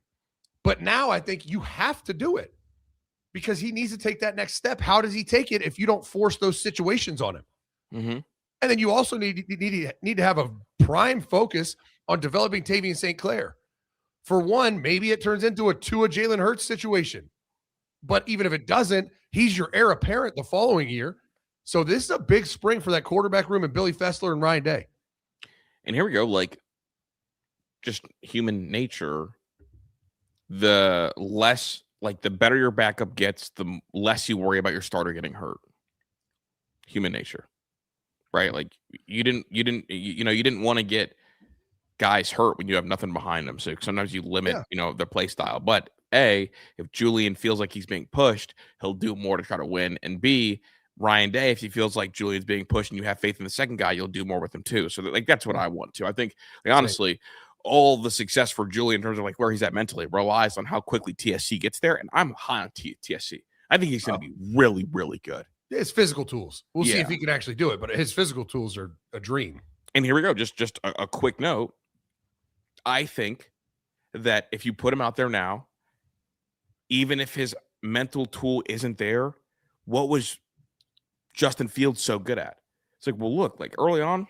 But now I think you have to do it because he needs to take that next step. How does he take it if you don't force those situations on him? Mm-hmm. And then you also need to have a prime focus on developing Tavian St. Clair. For one, maybe it turns into a Tua Jalen Hurts situation. But even if it doesn't, he's your heir apparent the following year. So this is a big spring for that quarterback room and Billy Fessler and Ryan Day. And here we go, like just human nature. The less, like the better your backup gets, the less you worry about your starter getting hurt. Human nature, right? Like you didn't want to get guys hurt when you have nothing behind them. So sometimes you limit, their play style. But A, if Julian feels like he's being pushed, he'll do more to try to win. And B, Ryan Day, if he feels like Julian's being pushed and you have faith in the second guy, you'll do more with him too. So that's what I want to. I think, honestly, all the success for Julian in terms of like where he's at mentally relies on how quickly TSC gets there. And I'm high on TSC. I think he's going to be really, really good. His physical tools. We'll see if he can actually do it, but his physical tools are a dream. And here we go. Just a quick note. I think that if you put him out there now, even if his mental tool isn't there, what was Justin Fields so good at? It's like, well, look, like early on,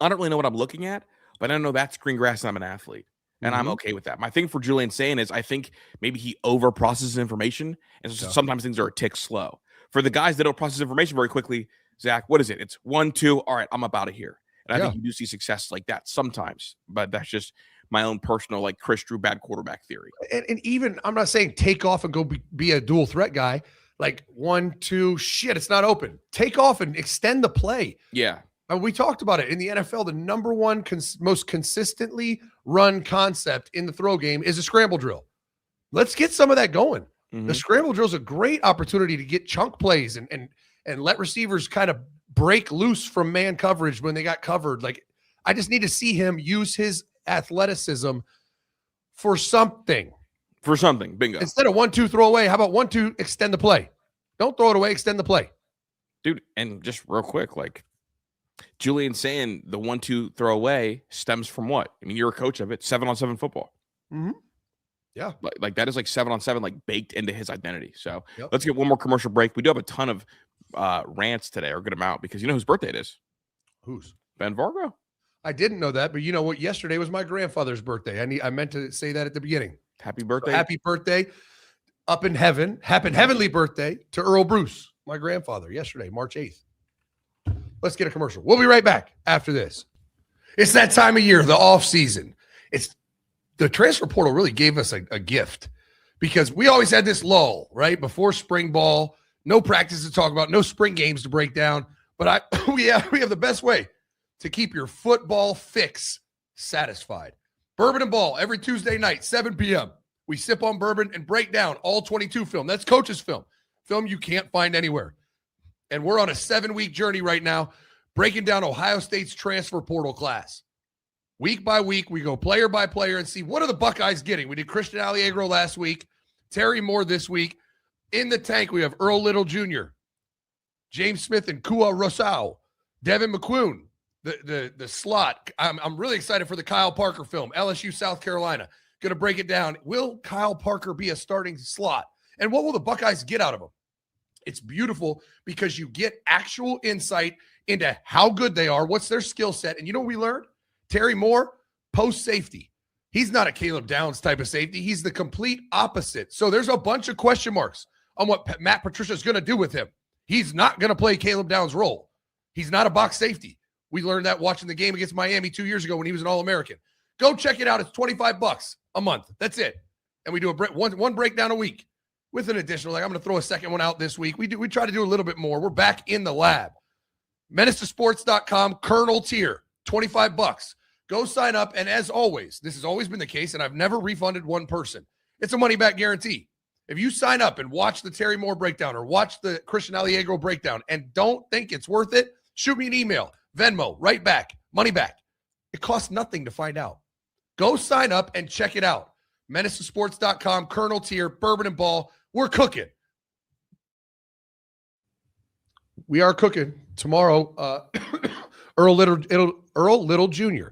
I don't really know what I'm looking at, but I know that's green grass and I'm an athlete. And I'm okay with that. My thing for Julian saying is I think maybe he over processes information. And so sometimes things are a tick slow. For the guys that don't process information very quickly, Zach, what is it? It's 1, 2. All right, I'm up out of here. And I think you do see success like that sometimes. But that's just my own personal, like Chris Drew bad quarterback theory. And even, I'm not saying take off and go be a dual threat guy. Like 1, 2, shit, it's not open. Take off and extend the play. Yeah. And we talked about it in the NFL. The number one most consistently run concept in the throw game is a scramble drill. Let's get some of that going. Mm-hmm. The scramble drill is a great opportunity to get chunk plays and let receivers kind of break loose from man coverage when they got covered. Like, I just need to see him use his athleticism for something. For something. Bingo. Instead of 1, 2, throw away, how about 1, 2, extend the play? Don't throw it away, extend the play. Dude, and just real quick, like Julian saying the 1, 2 throw away stems from what? I mean, you're a coach of it, 7-on-7 football. Mm-hmm. Yeah. Like that is like 7-on-7, like baked into his identity. So let's get one more commercial break. We do have a ton of rants today, or a good amount, because you know whose birthday it is? Whose? Ben Vargo. I didn't know that, but you know what? Yesterday was my grandfather's birthday. I meant to say that at the beginning. Happy birthday. So happy birthday up in heaven. Heavenly birthday to Earl Bruce, my grandfather, yesterday, March 8th. Let's get a commercial. We'll be right back after this. It's that time of year, the off season. It's the transfer portal really gave us a gift because we always had this lull, right? Before spring ball, no practice to talk about, no spring games to break down. But we have the best way to keep your football fix satisfied. Bourbon and Ball every Tuesday night, 7 p.m. We sip on bourbon and break down all 22 film. That's coach's film you can't find anywhere. And we're on a 7-week journey right now, breaking down Ohio State's transfer portal class. Week by week, we go player by player and see what are the Buckeyes getting. We did Christian Alliegro last week, Terry Moore this week. In the tank, we have Earl Little Jr., James Smith and Kua Rosau, Devin McQuoon, the slot. I'm really excited for the Kyle Parker film, LSU, South Carolina. Going to break it down. Will Kyle Parker be a starting slot? And what will the Buckeyes get out of him? It's beautiful because you get actual insight into how good they are, what's their skill set. And you know what we learned? Terry Moore, post safety. He's not a Caleb Downs type of safety. He's the complete opposite. So there's a bunch of question marks on what Matt Patricia is going to do with him. He's not going to play Caleb Downs' role. He's not a box safety. We learned that watching the game against Miami 2 years ago when he was an All-American. Go check it out. It's $25 a month. That's it. And we do one breakdown a week with an additional. Like I'm going to throw a second one out this week. We try to do a little bit more. We're back in the lab. MenaceToSports.com, Colonel tier, $25. Go sign up. And as always, this has always been the case, and I've never refunded one person. It's a money-back guarantee. If you sign up and watch the Terry Moore breakdown or watch the Christian Alliegro breakdown and don't think it's worth it, shoot me an email, Venmo, right back, money back. It costs nothing to find out. Go sign up and check it out. MenaceToSports.com, Colonel tier, bourbon and ball. We're cooking. We are cooking tomorrow. Earl Little Jr.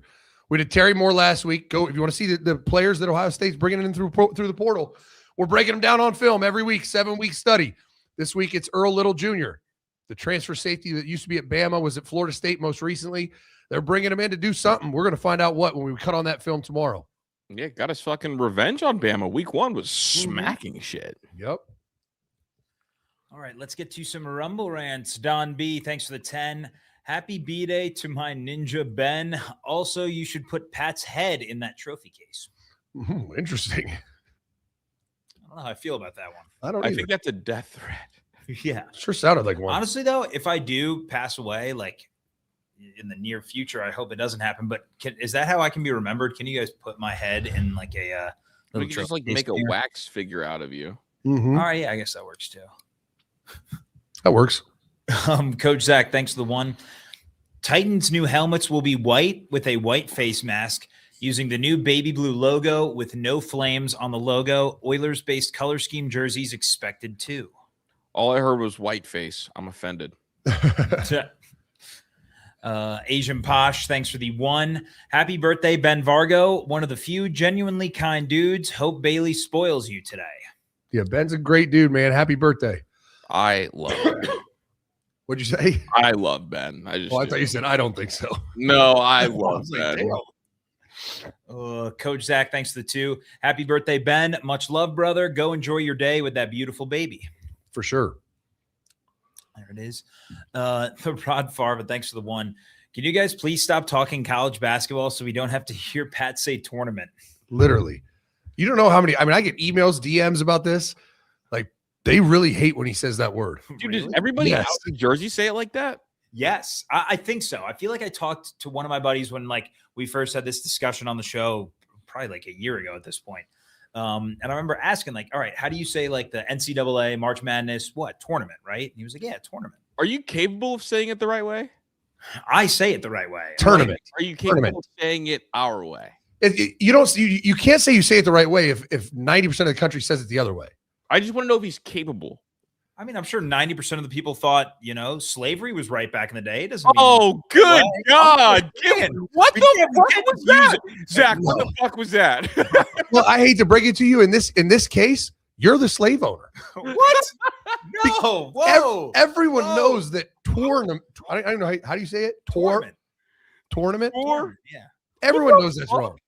We did Terry Moore last week. Go if you want to see the players that Ohio State's bringing in through the portal. We're breaking them down on film every week, 7-week study. This week it's Earl Little Jr., the transfer safety that used to be at Bama, was at Florida State most recently. They're bringing him in to do something. We're going to find out what when we cut on that film tomorrow. Yeah, got his fucking revenge on Bama. Week 1 was smacking shit. Yep. All right, let's get to some Rumble rants. Don B, thanks for the 10. Happy B-Day to my ninja Ben. Also, you should put Pat's head in that trophy case. Interesting. I don't know how I feel about that one. I think that's a death threat. Yeah. Sure sounded like one. Honestly, though, if I do pass away, like in the near future, I hope it doesn't happen. But is that how I can be remembered? Can you guys put my head in like a we can just like make a wax figure out of you? Mm-hmm. All right, yeah, I guess that works too. That works. Coach Zach, thanks for the 1. Titans' new helmets will be white with a white face mask using the new baby blue logo with no flames on the logo. Oilers-based color scheme jerseys expected too. All I heard was white face. I'm offended. Asian Posh, thanks for the 1. Happy birthday, Ben Vargo. One of the few genuinely kind dudes. Hope Bailey spoils you today. Yeah, Ben's a great dude, man. Happy birthday. I love Ben. What'd you say? I love Ben. I thought you said I don't think so. No, I love Ben. Coach Zach, thanks for the 2. Happy birthday, Ben. Much love, brother. Go enjoy your day with that beautiful baby. For sure. There it is. The Rod Farva, thanks for the 1. Can you guys please stop talking college basketball so we don't have to hear Pat say tournament? Literally. You don't know how many. I mean, I get emails, DMs about this. Like, they really hate when he says that word. Dude, does everybody out in Jersey say it like that? Yes, I think so. I feel like I talked to one of my buddies when like we first had this discussion on the show, probably like a year ago at this point. And I remember asking like, all right, how do you say like the NCAA March Madness, tournament, right? And he was like, yeah, tournament. Are you capable of saying it the right way? I say it the right way. Tournament. Are you capable of saying it our way? You can't say you say it the right way if 90% of the country says it the other way. I just want to know if he's capable. I mean, I'm sure 90% of the people thought, slavery was right back in the day. It doesn't mean good God. What the fuck was that? Zach, what the fuck was that? Well, I hate to break it to you. In this case, you're the slave owner. What? No. Whoa. Everyone knows that tournament. I don't know. How do you say it? Tournament. Yeah. Everyone knows that's wrong.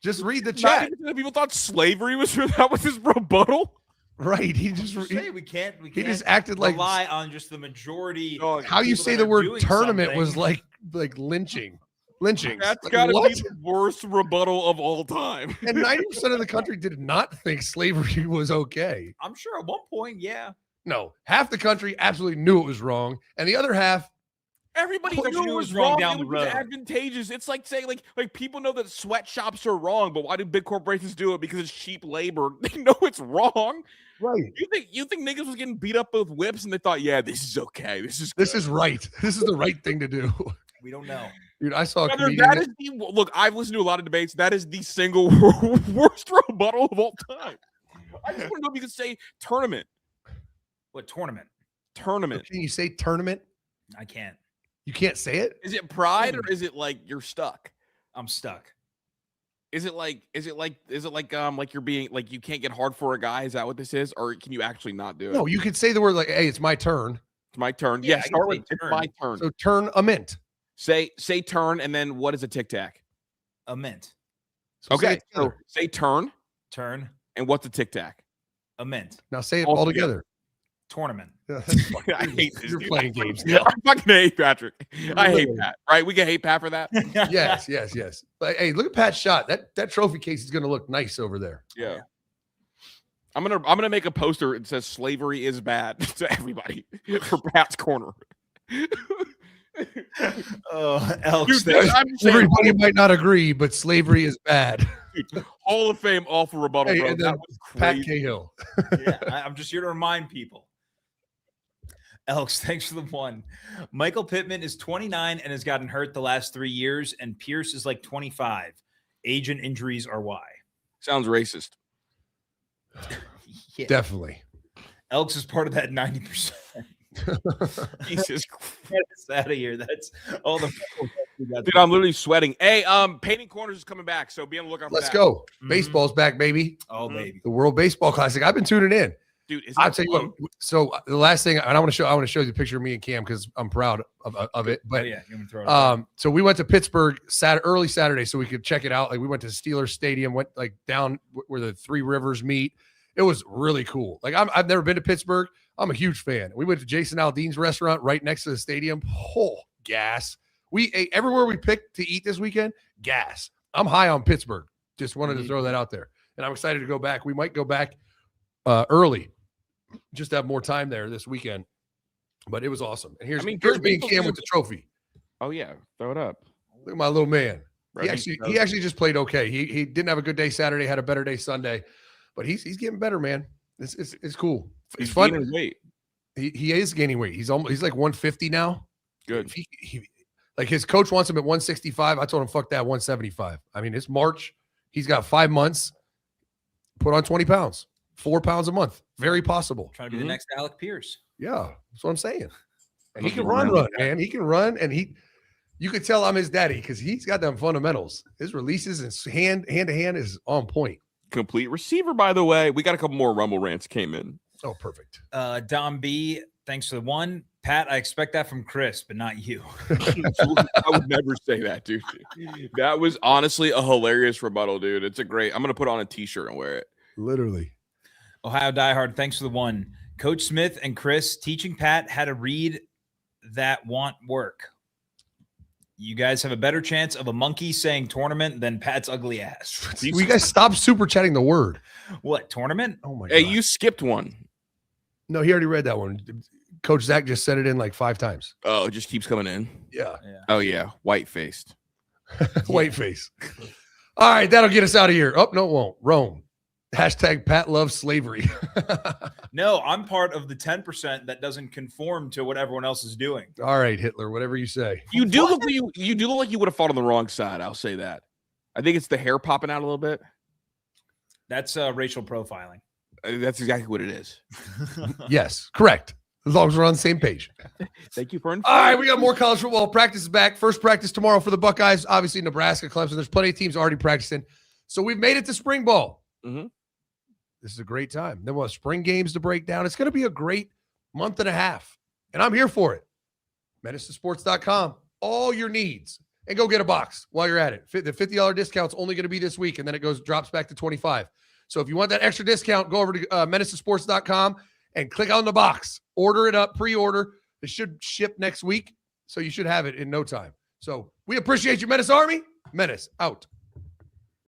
Just read the chat. People thought slavery was that was his rebuttal. Right. He can't just acted like rely on just the majority. How you say the word tournament was like lynching. That's gotta be the worst rebuttal of all time. And 90% of the country did not think slavery was okay. I'm sure at one point, yeah. No, half the country absolutely knew it was wrong, and the other half Everybody Because knew it it was was wrong wrong. down It the was road. advantageous. It's like saying like people know that sweatshops are wrong, but why do big corporations do it? Because it's cheap labor. They know it's wrong. Right. You think niggas was getting beat up with whips and they thought, yeah, this is okay. This is right. This is the right thing to do. We don't know. Dude, I saw a Brother, comedian. that is look, I've listened to a lot of debates. That is the single worst rebuttal of all time. I just want to know if you could say tournament. What tournament? Tournament. Can you say tournament? I can't. You can't say it? Is it pride or is it like you're stuck? I'm stuck. Is it like you're being like you can't get hard for a guy? Is that what this is? Or can you actually not do it? No, you could say the word like, hey, it's my turn. It's my turn. Yeah, Yeah, I can start say with it's turn. my turn. So tournament. Say turn and then what is a tic tac? A mint. So say Okay. it together. So say turn Turn. and what's a tic tac? A mint. Now say it all all together. Tournament. I hate this. You're dude. playing games Yeah, now. I fucking hate Patrick. I hate Pat. Right? We can hate Pat for that. Yes. But hey, look at Pat's shot. That trophy case is going to look nice over there. Yeah. I'm gonna make a poster that says slavery is bad to everybody for Pat's corner. Elks. Dude, I'm just saying, Everybody might not agree, but slavery is bad. Hall of Fame awful rebuttal, Hey, bro. and then That was Pat crazy. Cahill. Yeah, I'm just here to remind people. Elks, thanks for the one. Michael Pittman is 29 and has gotten hurt the last 3 years, and Pierce is like 25. Age and injuries are why. Sounds racist. Yeah. Definitely. Elks is part of that 90%. Jesus Christ. Get us out of here. That's all the Dude, I'm literally sweating. Hey, Painting Corners is coming back, so be on the lookout for Let's that. go. Mhm. Baseball's back, baby. Oh, baby. The World Baseball Classic. I've been tuning in. Dude, isn't I'll that tell you what. fun? So the last thing, and I want to show you a picture of me and Cam because I'm proud of it. Oh, But yeah. You want me to throw it up? so we went to Pittsburgh early Saturday so we could check it out. Like we went to Steelers Stadium, went like down where the Three Rivers meet. It was really cool. Like I've never been to Pittsburgh. I'm a huge fan. We went to Jason Aldean's restaurant right next to the stadium. Oh, gas. We ate everywhere we picked to eat this weekend. Gas. I'm high on Pittsburgh. Just wanted to throw that out there. And I'm excited to go back. We might go back early. Just to have more time there this weekend. But it was awesome. And here's me and Cam with the trophy. Oh yeah, throw it up. Look at my little man. Reggie, He actually just played okay. He didn't have a good day Saturday, had a better day Sunday, but he's getting better, man. It's cool. It's he's fun. gaining weight. He is gaining weight. He's like 150 now. Good. If he like his coach wants him at 165. I told him fuck that 175. I mean, it's March. He's got 5 months. Put on 20 pounds, 4 pounds a month. Very possible. Trying to be the next Alec Pierce. Yeah, that's what I'm saying. And he Looking can run, around. man. He can run, and you could tell I'm his daddy because he's got them fundamentals. His releases and hand to hand is on point. Complete receiver, by the way. We got a couple more Rumble rants came in. Oh, perfect. Dom B, thanks for the one. Pat, I expect that from Chris, but not you. I would never say that, dude. That was honestly a hilarious rebuttal, dude. It's a great. I'm gonna put on a t-shirt and wear it. Literally. Ohio Diehard, thanks for the one. Coach Smith and Chris teaching Pat how to read that want work. You guys have a better chance of a monkey saying tournament than Pat's ugly ass. You guys stop super chatting the word. What, tournament? Oh my Hey, god. you skipped one. No, he already read that one. Coach Zach just said it in like 5 times. Oh, it just keeps coming in. Yeah. Oh yeah, white faced. White face. All right, that'll get us out of here. Oh, no, it won't. Rome. Hashtag Pat loves slavery. No, I'm part of the 10% that doesn't conform to what everyone else is doing. All right, Hitler, whatever you say. You do look you do look like you would have fought on the wrong side. I'll say that. I think it's the hair popping out a little bit. That's racial profiling. That's exactly what it is. Yes, correct. As long as we're on the same page. Thank you for All right, we got more college football. Practice is back. First practice tomorrow for the Buckeyes. Obviously, Nebraska, Clemson. There's plenty of teams already practicing. So we've made it to spring ball. Mhm. This is a great time. Then we'll have spring games to break down. It's going to be a great month and a half. And I'm here for it. MenaceToSports.com. All your needs. And go get a box while you're at it. The $50 discount's only going to be this week, and then it drops back to $25. So if you want that extra discount, go over to MenaceToSports.com and click on the box. Order it up, pre-order. It should ship next week, so you should have it in no time. So we appreciate you, Menace Army. Menace out.